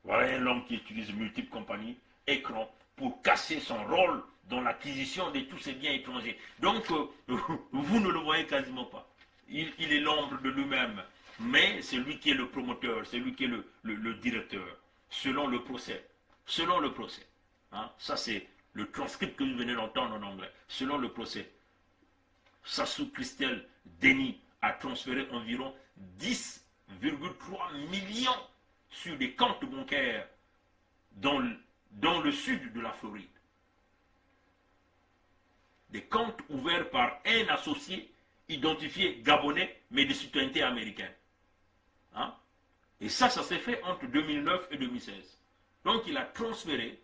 Voilà un homme qui utilise multiples compagnies, écrans, pour casser son rôle dans l'acquisition de tous ces biens étrangers. Donc, vous ne le voyez quasiment pas. Il est l'ombre de lui-même, mais c'est lui qui est le promoteur, c'est lui qui est le directeur, selon le procès. Selon le procès. Hein? Ça, c'est le transcript que vous venez d'entendre en anglais. Selon le procès, Sassou Christelle Denis a transféré environ 10,3 millions sur des comptes bancaires dans le sud de la Floride. Des comptes ouverts par un associé identifié gabonais, mais de citoyenneté américaine. Hein? Et ça s'est fait entre 2009 et 2016. Donc il a transféré,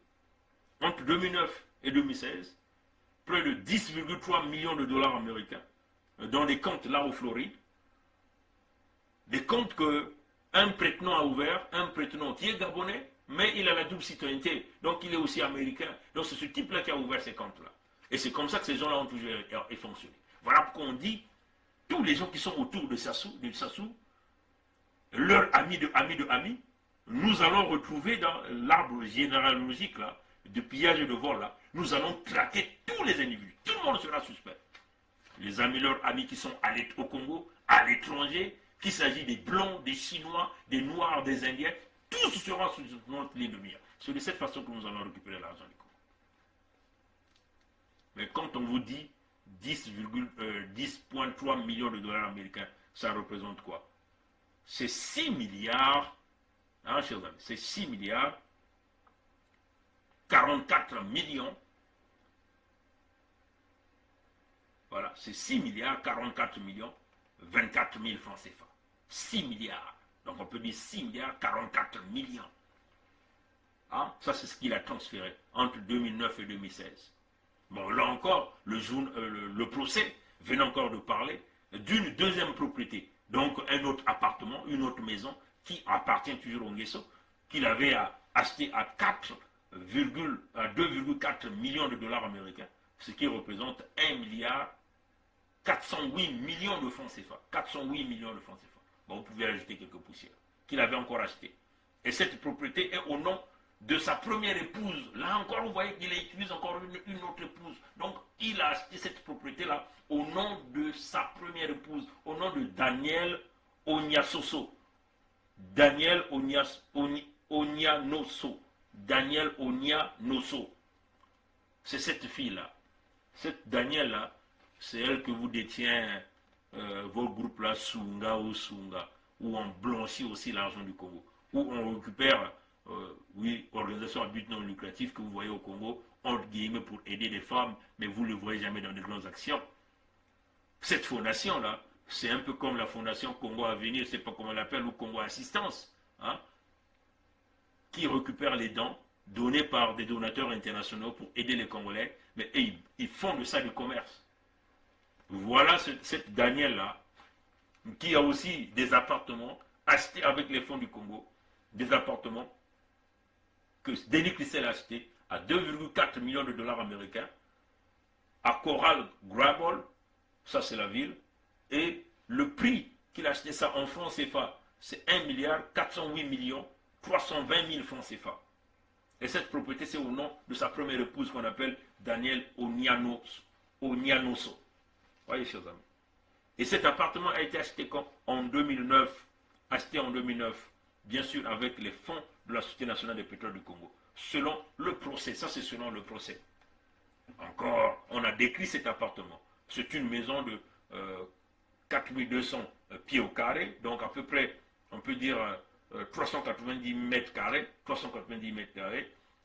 entre 2009 et 2016, près de 10,3 millions de dollars américains dans des comptes là au Floride. Des comptes qu'un prête-nom a ouvert, un prête-nom qui est gabonais, mais il a la double citoyenneté, donc il est aussi américain. Donc c'est ce type-là qui a ouvert ces comptes-là. Et c'est comme ça que ces gens-là ont toujours fonctionné. Voilà pourquoi on dit, tous les gens qui sont autour de Sassou, leurs amis de amis, nous allons retrouver dans l'arbre généalogique là, de pillage et de vol là, nous allons traquer tous les individus. Tout le monde sera suspect. Les amis, leurs amis qui sont au Congo, à l'étranger, qu'il s'agit des Blancs, des Chinois, des Noirs, des Indiens, tous seront sous notre ligne de mire. C'est de cette façon que nous allons récupérer l'argent du Congo. Mais quand on vous dit 10,3 millions de dollars américains, ça représente quoi? C'est 6 milliards, hein, chers amis, c'est 6 milliards, 44 millions Voilà, c'est 6 milliards 44 millions 24 000 francs CFA. 6 milliards. Donc on peut dire 6 milliards 44 millions. Hein? Ça, c'est ce qu'il a transféré entre 2009 et 2016. Bon, là encore, le procès vient encore de parler d'une deuxième propriété. Donc un autre appartement, une autre maison qui appartient toujours au Nguesso, qu'il avait acheté à 2,4 millions de dollars américains, ce qui représente 1 milliard 408 millions de francs CFA. 408 millions de francs CFA. Bon, vous pouvez ajouter quelques poussières qu'il avait encore acheté. Et cette propriété est au nom de sa première épouse. Là encore, vous voyez qu'il utilise encore une autre épouse. Donc, il a acheté cette propriété-là au nom de sa première épouse, au nom de Daniel Onyasoso. Daniel Onyanoso. Daniel Onyanoso. C'est cette fille-là. Cette Danielle-là, c'est elle que vous détient votre groupe-là, Sunga, où on blanchit aussi l'argent du Congo, où on récupère, organisations à but non lucratif que vous voyez au Congo, entre guillemets, pour aider les femmes, mais vous ne le voyez jamais dans de grandes actions. Cette fondation-là, c'est un peu comme la fondation Congo Avenir, je ne sais pas comment on l'appelle, ou Congo Assistance, hein, qui récupère les dons donnés par des donateurs internationaux pour aider les Congolais, mais ils font de ça du commerce. Voilà cette Danielle-là, qui a aussi des appartements achetés avec les fonds du Congo, des appartements que Denis Christel a achetés à 2,4 millions de dollars américains, à Coral Grabol, ça c'est la ville, et le prix qu'il a acheté ça en francs CFA, c'est 1 milliard 408 millions 320 000 francs CFA. Et cette propriété, c'est au nom de sa première épouse qu'on appelle Daniel Onyanoso. Voyez, chers amis. Et cet appartement a été acheté en 2009, bien sûr avec les fonds de la Société nationale des pétroles du Congo, selon le procès. Ça, c'est selon le procès. Encore, on a décrit cet appartement. C'est une maison de 4200 pieds au carré, donc à peu près, on peut dire 390 mètres carrés,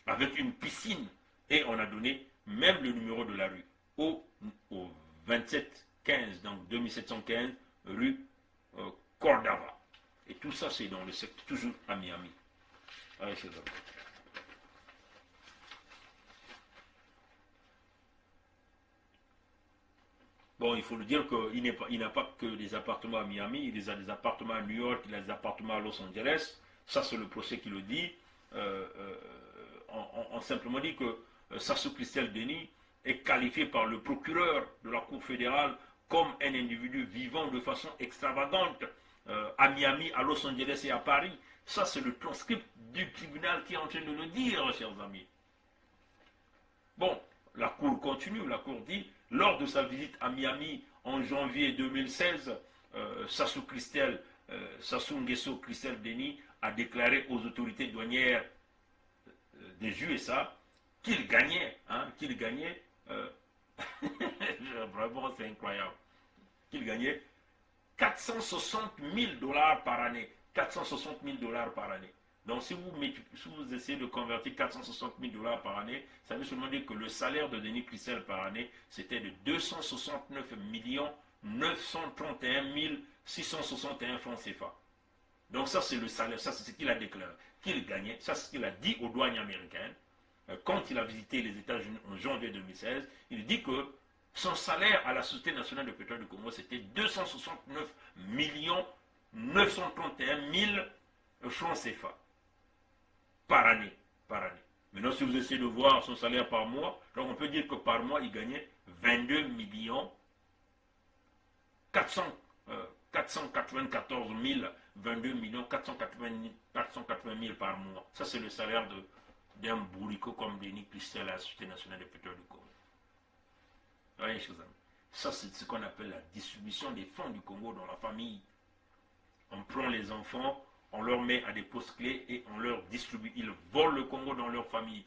avec une piscine. Et on a donné même le numéro de la rue au 2715, donc 2715 rue Cordava. Et tout ça, c'est dans le secteur, toujours à Miami. Allez, c'est ça. Bon, il faut le dire qu'il n'a pas que des appartements à Miami, il a des appartements à New York, il a des appartements à Los Angeles. Ça, c'est le procès qui le dit. On simplement dit que Sassou Christel Denis est qualifié par le procureur de la Cour fédérale comme un individu vivant de façon extravagante à Miami, à Los Angeles et à Paris. Ça, c'est le transcript du tribunal qui est en train de le dire, chers amis. Bon, la Cour continue, la Cour dit, lors de sa visite à Miami en janvier 2016, Sassou Nguesso Christel Denis a déclaré aux autorités douanières des USA qu'il gagnait, vraiment c'est incroyable, qu'il gagnait 460 000 dollars par année. 460 000 dollars par année. Donc si vous essayez de convertir 460 000 dollars par année, ça veut seulement dire que le salaire de Denis Christel par année, c'était de 269 931 661 francs CFA. Donc ça c'est le salaire, ça c'est ce qu'il a déclaré, qu'il gagnait, ça c'est ce qu'il a dit aux douanes américaines. Quand il a visité les États-Unis en janvier 2016, il dit que son salaire à la Société nationale de pétrole du Congo, c'était 269 931 000 francs CFA par année. Maintenant, si vous essayez de voir son salaire par mois, donc on peut dire que par mois, il gagnait 22 millions 494 000, 22 millions 480 000 par mois. Ça, c'est le salaire d'un bourrico comme Denis Christel à la Société nationale de pétrole du Congo. Voyez, chers amis. Ça, c'est ce qu'on appelle la distribution des fonds du Congo dans la famille. On prend les enfants, on leur met à des postes clés et on leur distribue. Ils volent le Congo dans leur famille.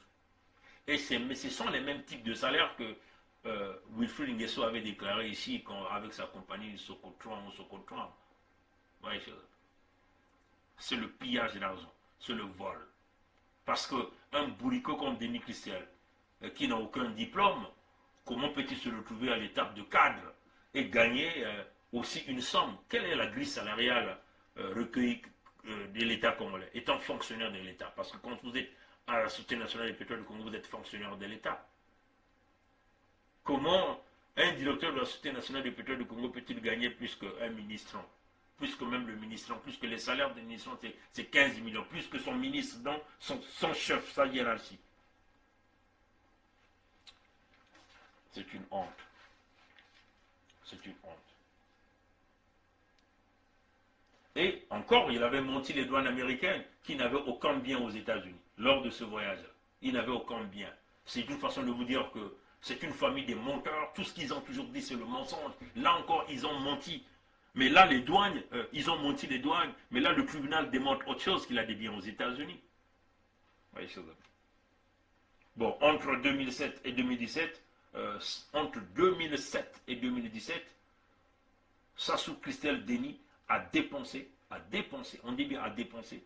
Mais ce sont les mêmes types de salaires que Wilfried Nguesso avait déclaré ici avec sa compagnie Socotron. Voyez, c'est le pillage de l'argent, c'est le vol. Parce qu'un bourrico comme Denis Christel, qui n'a aucun diplôme, comment peut-il se retrouver à l'étape de cadre et gagner aussi une somme? Quelle est la grille salariale recueillie de l'État congolais, étant fonctionnaire de l'État? Parce que quand vous êtes à la Société nationale des pétroles du Congo, vous êtes fonctionnaire de l'État. Comment un directeur de la Société nationale des pétroles du Congo peut-il gagner plus qu'un ministre, plus que même le ministre, plus que les salaires des ministres, c'est 15 millions, plus que son ministre, donc son chef, sa hiérarchie? C'est une honte. C'est une honte. Et encore, il avait menti les douanes américaines qui n'avaient aucun bien aux États-Unis lors de ce voyage-là. Ils n'avaient aucun bien. C'est une façon de vous dire que c'est une famille de menteurs. Tout ce qu'ils ont toujours dit, c'est le mensonge. Là encore, ils ont menti. Mais là, les douanes, ils ont menti les douanes. Mais là, le tribunal démontre autre chose, qu'il a des biens aux États-Unis. Bon, entre 2007 et 2017, Sassou Christelle Denis a dépensé, on dit bien a dépensé,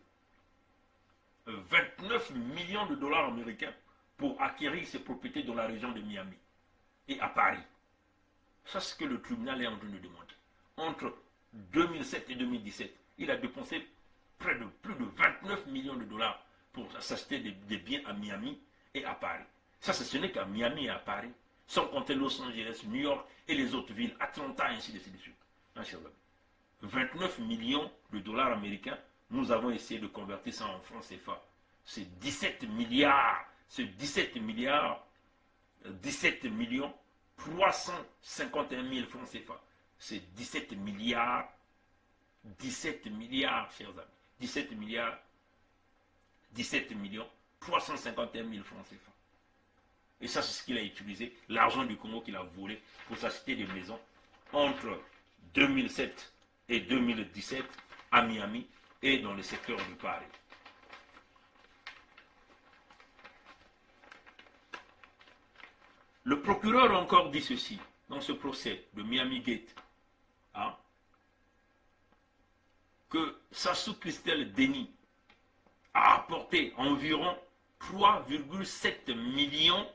29 millions de dollars américains pour acquérir ses propriétés dans la région de Miami et à Paris. Ça, c'est ce que le tribunal est en train de demander. Entre 2007 et 2017, il a dépensé plus de 29 millions de dollars pour s'acheter des biens à Miami et à Paris. Ça, ce n'est qu'à Miami et à Paris, sans compter Los Angeles, New York et les autres villes, Atlanta, ainsi de suite. 29 millions de dollars américains, nous avons essayé de convertir ça en francs CFA. C'est 17 milliards, 17 millions 351 000 francs CFA. C'est 17 milliards, chers amis. 17 millions 351 000 francs CFA. Et ça, c'est ce qu'il a utilisé, l'argent du Congo qu'il a volé pour s'acheter des maisons entre 2007 et 2017 à Miami et dans le secteur du Paris. Le procureur a encore dit ceci dans ce procès de Miami Gate, hein, que Sassou Christelle Denis a apporté environ 3,7 millions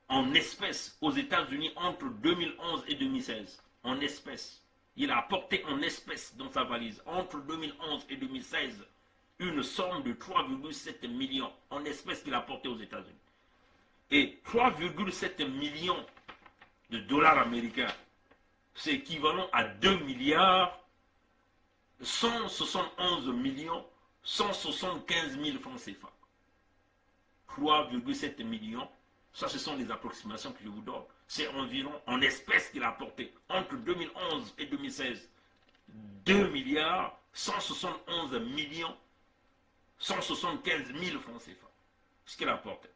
en espèces aux États-Unis entre 2011 et 2016. En espèces. Il a apporté en espèces dans sa valise entre 2011 et 2016 une somme de 3,7 millions en espèces qu'il a apporté aux États-Unis. Et 3,7 millions de dollars américains, c'est équivalent à 2 milliards 171 millions 175 000 francs CFA. 3,7 millions, ça ce sont les approximations que je vous donne. C'est environ en espèces qu'il a apporté entre 2011 et 2016 2 milliards 171 millions 175 000 francs CFA. Ce qu'il a apporté.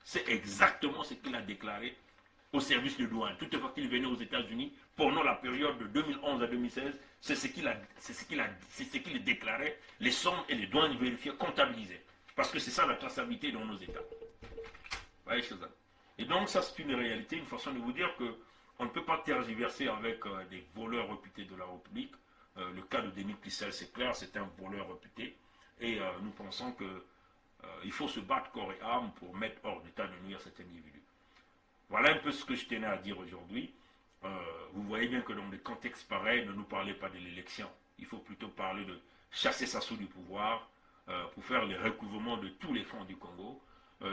C'est exactement ce qu'il a déclaré au service de douane. Toutefois qu'il venait aux États-Unis pendant la période de 2011 à 2016, c'est ce qu'il déclarait, les sommes et les douanes vérifiées, comptabilisées. Parce que c'est ça la traçabilité dans nos États. Voyez, et donc ça c'est une réalité, une façon de vous dire qu'on ne peut pas tergiverser avec des voleurs réputés de la République. Le cas de Denis Christelle, c'est clair, c'est un voleur réputé. Et nous pensons qu'il faut se battre corps et âme pour mettre hors d'état de nuire cet individu. Voilà un peu ce que je tenais à dire aujourd'hui. Vous voyez bien que dans des contextes pareils, ne nous parlez pas de l'élection. Il faut plutôt parler de chasser Sassou du pouvoir pour faire le recouvrement de tous les fonds du Congo.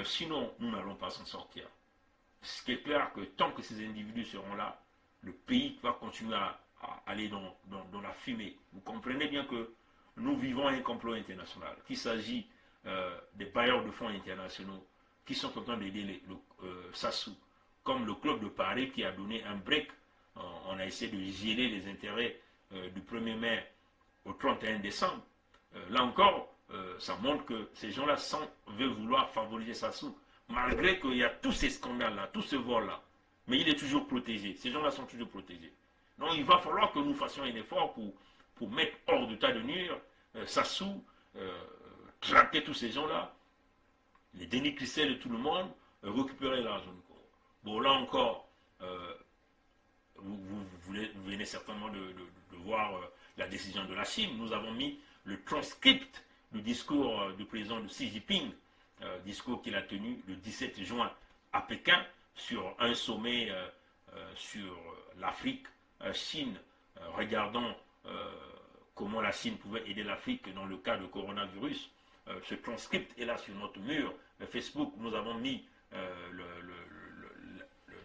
Sinon, nous n'allons pas s'en sortir. Ce qui est clair que tant que ces individus seront là, le pays va continuer à aller dans la fumée. Vous comprenez bien que nous vivons un complot international, qu'il s'agit des bailleurs de fonds internationaux qui sont en train d'aider Sassou, comme le Club de Paris qui a donné un break. On a essayé de geler les intérêts du 1er mai au 31 décembre. Là encore, ça montre que ces gens-là veulent vouloir favoriser Sassou, malgré qu'il y a tous ces scandales-là, tous ce vol-là. Mais il est toujours protégé. Ces gens-là sont toujours protégés. Donc il va falloir que nous fassions un effort pour mettre hors d'état de nuire Sassou, traquer tous ces gens-là, les Denis Christelle et tout le monde, récupérer l'argent du Congo. Bon, là encore, vous venez certainement de voir la décision de la Chine. Nous avons mis le transcript du discours du président de Xi Jinping discours qu'il a tenu le 17 juin à Pékin sur un sommet sur l'Afrique, Chine, regardant comment la Chine pouvait aider l'Afrique dans le cas de coronavirus. Ce transcript est là sur notre mur Facebook. Nous avons mis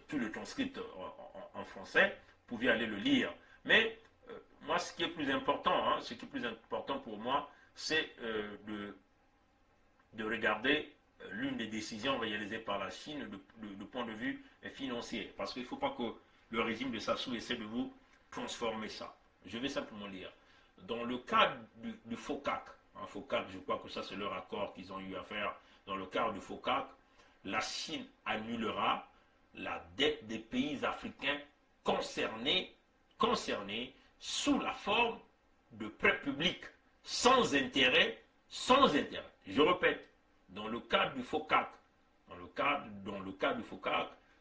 tout le transcript en français. Vous pouvez aller le lire. Mais moi, ce qui est plus important, ce qui est plus important pour moi, c'est de regarder l'une des décisions réalisées par la Chine du point de vue financier. Parce qu'il ne faut pas que le régime de Sassou essaie de vous transformer ça. Je vais simplement lire. Dans le cadre du FOCAC, FOCAC, je crois que ça c'est leur accord qu'ils ont eu à faire. Dans le cadre du FOCAC, la Chine annulera la dette des pays africains concernés sous la forme de prêts publics sans intérêt. Je répète, dans le cadre du FOCAC,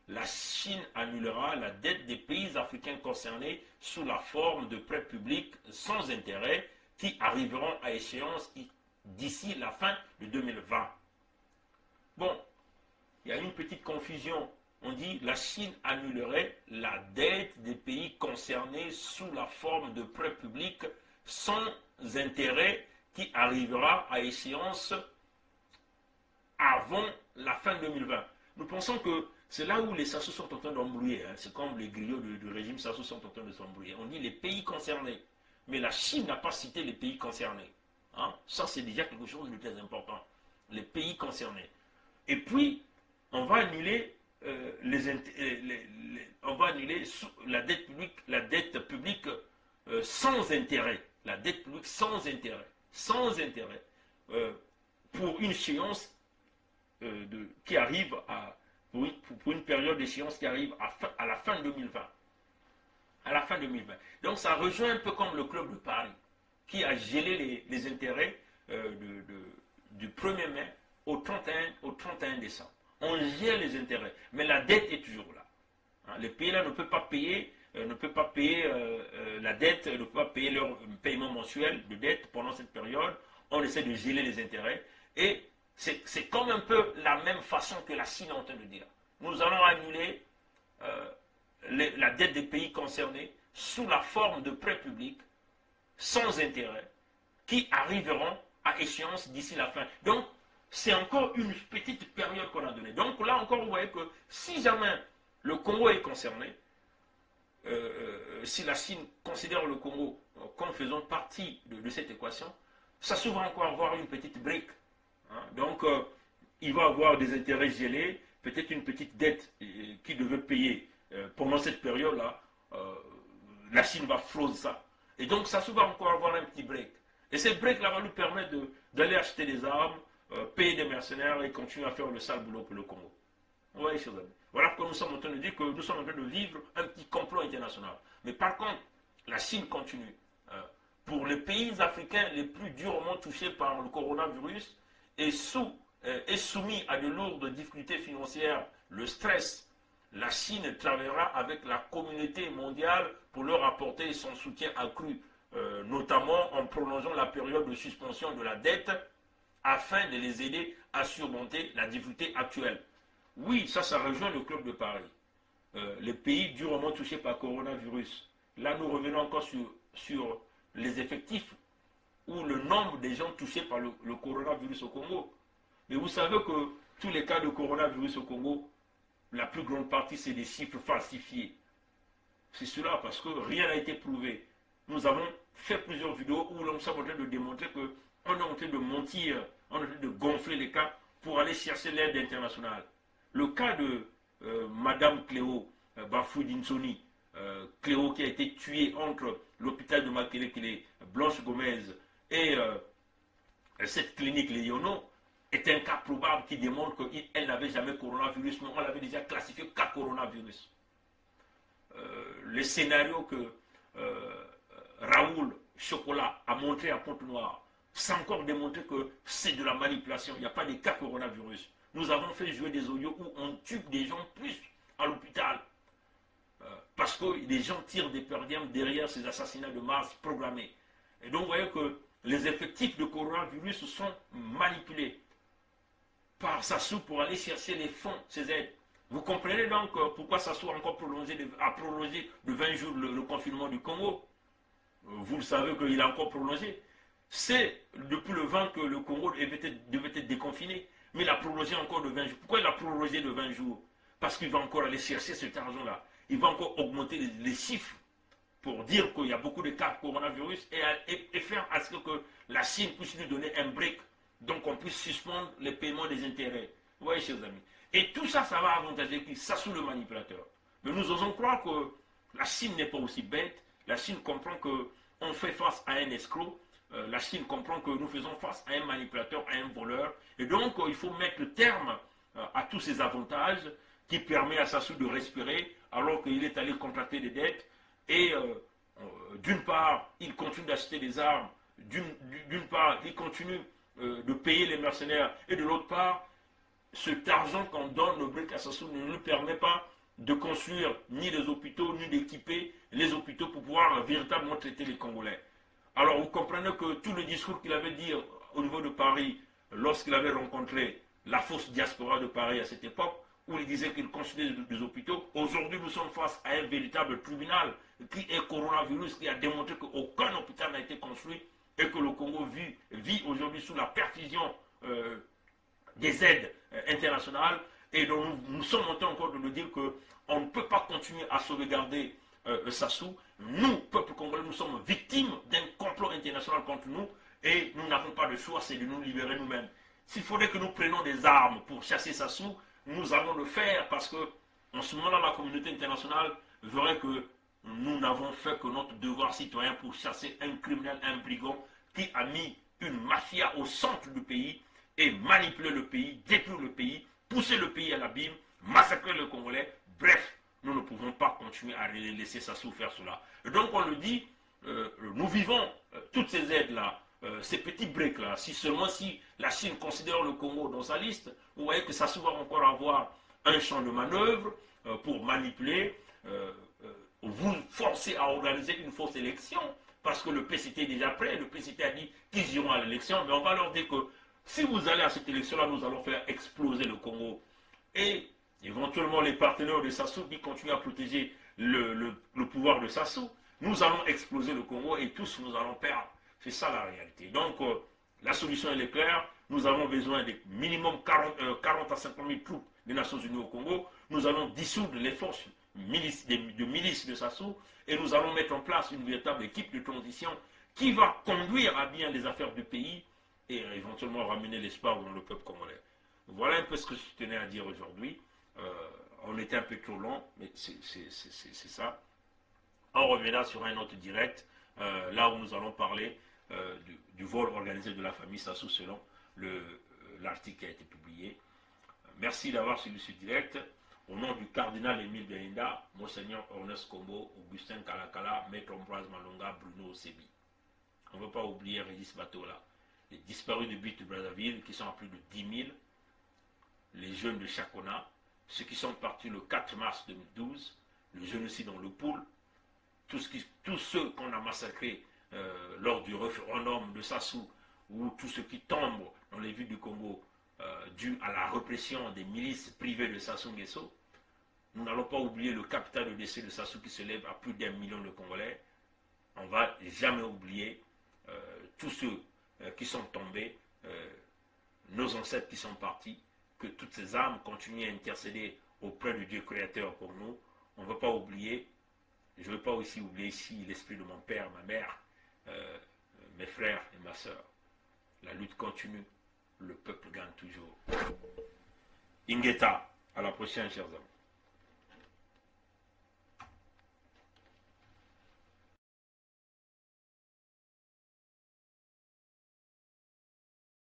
la Chine annulera la dette des pays africains concernés sous la forme de prêts publics sans intérêt qui arriveront à échéance d'ici la fin de 2020. Bon, il y a une petite confusion. On dit la Chine annulerait la dette des pays concernés sous la forme de prêts publics sans intérêt qui arrivera à échéance avant la fin 2020. Nous pensons que c'est là où les Sassou sont en train d'embrouiller. C'est comme les griots du régime Sassou sont en train de s'embrouiller. On dit les pays concernés. Mais la Chine n'a pas cité les pays concernés. Ça, c'est déjà quelque chose de très important. Les pays concernés. Et puis, on va annuler, la dette publique sans intérêt. La dette publique sans intérêt. Sans intérêt. Pour une échéance qui arrive pour une période d'échéance qui arrive à la fin 2020. À la fin 2020. Donc ça rejoint un peu comme le Club de Paris, qui a gelé les intérêts du 1er mai au 31 décembre. On gèle les intérêts, mais la dette est toujours là. Les pays-là ne peuvent pas payer, la dette, ne peuvent pas payer leur paiement mensuel de dette pendant cette période. On essaie de geler les intérêts et c'est comme un peu la même façon que la Chine est en train de dire. Nous allons annuler la dette des pays concernés sous la forme de prêts publics sans intérêt qui arriveront à échéance d'ici la fin. Donc, c'est encore une petite période qu'on a donnée. Donc là encore, vous voyez que si jamais le Congo est concerné, si la Chine considère le Congo comme faisant partie de cette équation, ça va encore avoir une petite brique. Donc, il va avoir des intérêts gelés, peut-être une petite dette qu'il devait payer pendant cette période-là. La Chine va frauder ça. Et donc, ça va encore avoir un petit break. Et ces breaks-là va nous permettre d'aller acheter des armes, payer des mercenaires et continuer à faire le sale boulot pour le Congo. Vous voyez, chers amis. Voilà pourquoi nous sommes en train de dire que nous sommes en train de vivre un petit complot international. Mais par contre, la Chine continue. Pour les pays africains les plus durement touchés par le coronavirus, et soumis à de lourdes difficultés financières, le stress, la Chine travaillera avec la communauté mondiale pour leur apporter son soutien accru, notamment en prolongeant la période de suspension de la dette afin de les aider à surmonter la difficulté actuelle. Oui, ça rejoint le Club de Paris. Les pays durement touchés par le coronavirus. Là, nous revenons encore sur les effectifs ou le nombre de gens touchés par le coronavirus au Congo. Mais vous savez que tous les cas de coronavirus au Congo, la plus grande partie, c'est des chiffres falsifiés. C'est cela parce que rien n'a été prouvé. Nous avons fait plusieurs vidéos où nous sommes en train de démontrer qu'on est en train de mentir, on est en train de gonfler les cas pour aller chercher l'aide internationale. Le cas de Madame Cléo Bafoudinsoni, Cléo qui a été tuée entre l'hôpital de Makelele, Blanche Gomez et cette clinique Léono, est un cas probable qui démontre qu'elle n'avait jamais coronavirus, mais on l'avait déjà classifié cas coronavirus. Les scénarios que Raoul Chocolat a montré à Pointe-Noire, c'est encore démontré que c'est de la manipulation, il n'y a pas de cas coronavirus. Nous avons fait jouer des audios où on tue des gens plus à l'hôpital. Parce que les gens tirent des perdièmes derrière ces assassinats de masse programmés. Et donc vous voyez que les effectifs de coronavirus sont manipulés. par Sassou pour aller chercher les fonds, ces aides. Vous comprenez donc pourquoi Sassou a encore prolongé de 20 jours le confinement du Congo. Vous le savez qu'il a encore prolongé. C'est depuis le 20 que le Congo devait être déconfiné. Mais il a prolongé encore de 20 jours. Pourquoi il a prolongé de 20 jours? Parce qu'il va encore aller chercher cet argent-là. Il va encore augmenter les chiffres pour dire qu'il y a beaucoup de cas de coronavirus et faire à ce que la Chine puisse lui donner un break. Donc on puisse suspendre les paiements des intérêts. Vous voyez, chers amis. Et tout ça, ça va avantager qui? Sassou le manipulateur. Mais nous osons croire que la Chine n'est pas aussi bête. La Chine comprend qu'on fait face à un escroc. La Chine comprend que nous faisons face à un manipulateur, à un voleur. Et donc, il faut mettre terme à tous ces avantages qui permettent à Sassou de respirer alors qu'il est allé contracter des dettes. Et d'une part, il continue d'acheter des armes. D'une part, il continue de payer les mercenaires. Et de l'autre part, cet argent qu'on donne au brick à Sassou ne lui permet pas de construire ni les hôpitaux, ni d'équiper les hôpitaux pour pouvoir véritablement traiter les Congolais. Alors vous comprenez que tout le discours qu'il avait dit au niveau de Paris, lorsqu'il avait rencontré la fausse diaspora de Paris à cette époque, où il disait qu'il construisait des hôpitaux, aujourd'hui nous sommes face à un véritable tribunal qui est coronavirus, qui a démontré qu'aucun hôpital n'a été construit et que le Congo vit aujourd'hui sous la perfusion des aides internationales. Et donc nous sommes en train encore de nous dire qu'on ne peut pas continuer à sauvegarder Sassou. Nous, peuple congolais, nous sommes victimes d'un complot international contre nous et nous n'avons pas de choix, c'est de nous libérer nous-mêmes. S'il faudrait que nous prenions des armes pour chasser Sassou, nous allons le faire parce que en ce moment-là, la communauté internationale verrait que nous n'avons fait que notre devoir citoyen pour chasser un criminel, un brigand qui a mis une mafia au centre du pays et manipuler le pays, détruire le pays, pousser le pays à l'abîme, massacrer le Congolais. Bref, nous ne pouvons pas continuer à laisser Sassou faire cela. Et donc on le dit, nous vivons toutes ces aides-là, ces petits breaks-là. Si seulement si la Chine considère le Congo dans sa liste, vous voyez que Sassou va encore avoir un champ de manœuvre pour manipuler, vous forcer à organiser une fausse élection, parce que le PCT est déjà prêt, le PCT a dit qu'ils iront à l'élection, mais on va leur dire que si vous allez à cette élection-là, nous allons faire exploser le Congo. Et éventuellement les partenaires de Sassou qui continuent à protéger le pouvoir de Sassou, nous allons exploser le Congo et tous nous allons perdre. C'est ça la réalité. Donc la solution elle est claire, nous avons besoin de minimum 40 à 50 000 troupes des Nations Unies au Congo, nous allons dissoudre les forces de milices de Sassou et nous allons mettre en place une véritable équipe de transition qui va conduire à bien les affaires du pays et éventuellement ramener l'espoir dans le peuple congolais. Voilà un peu ce que je tenais à dire aujourd'hui. On était un peu trop long, mais c'est ça. On reviendra sur un autre direct, là où nous allons parler du vol organisé de la famille Sassou selon l'article qui a été publié. Merci d'avoir suivi ce direct. Au nom du cardinal Émile Biaïnda, Monseigneur Ernest Kombo, Augustin Kalakala, Maître Ambroise Malonga, Bruno Osebi. On ne veut pas oublier Régis Batola. Les disparus de But de Brazzaville, qui sont à plus de 10 000, les jeunes de Chakona, ceux qui sont partis le 4 mars 2012, le génocide dans le Poul, tous ceux qu'on a massacrés lors du référendum de Sassou, ou tous ceux qui tombent dans les villes du Congo dû à la répression des milices privées de Sassou Nguesso. Nous n'allons pas oublier le capital de décès de Sassou qui s'élève à plus d'1 million de Congolais. On ne va jamais oublier tous ceux qui sont tombés, nos ancêtres qui sont partis, que toutes ces âmes continuent à intercéder auprès du Dieu créateur pour nous. On ne va pas oublier, je ne veux pas aussi oublier ici l'esprit de mon père, ma mère, mes frères et ma soeur. La lutte continue, le peuple gagne toujours. Ingeta, à la prochaine, chers amis.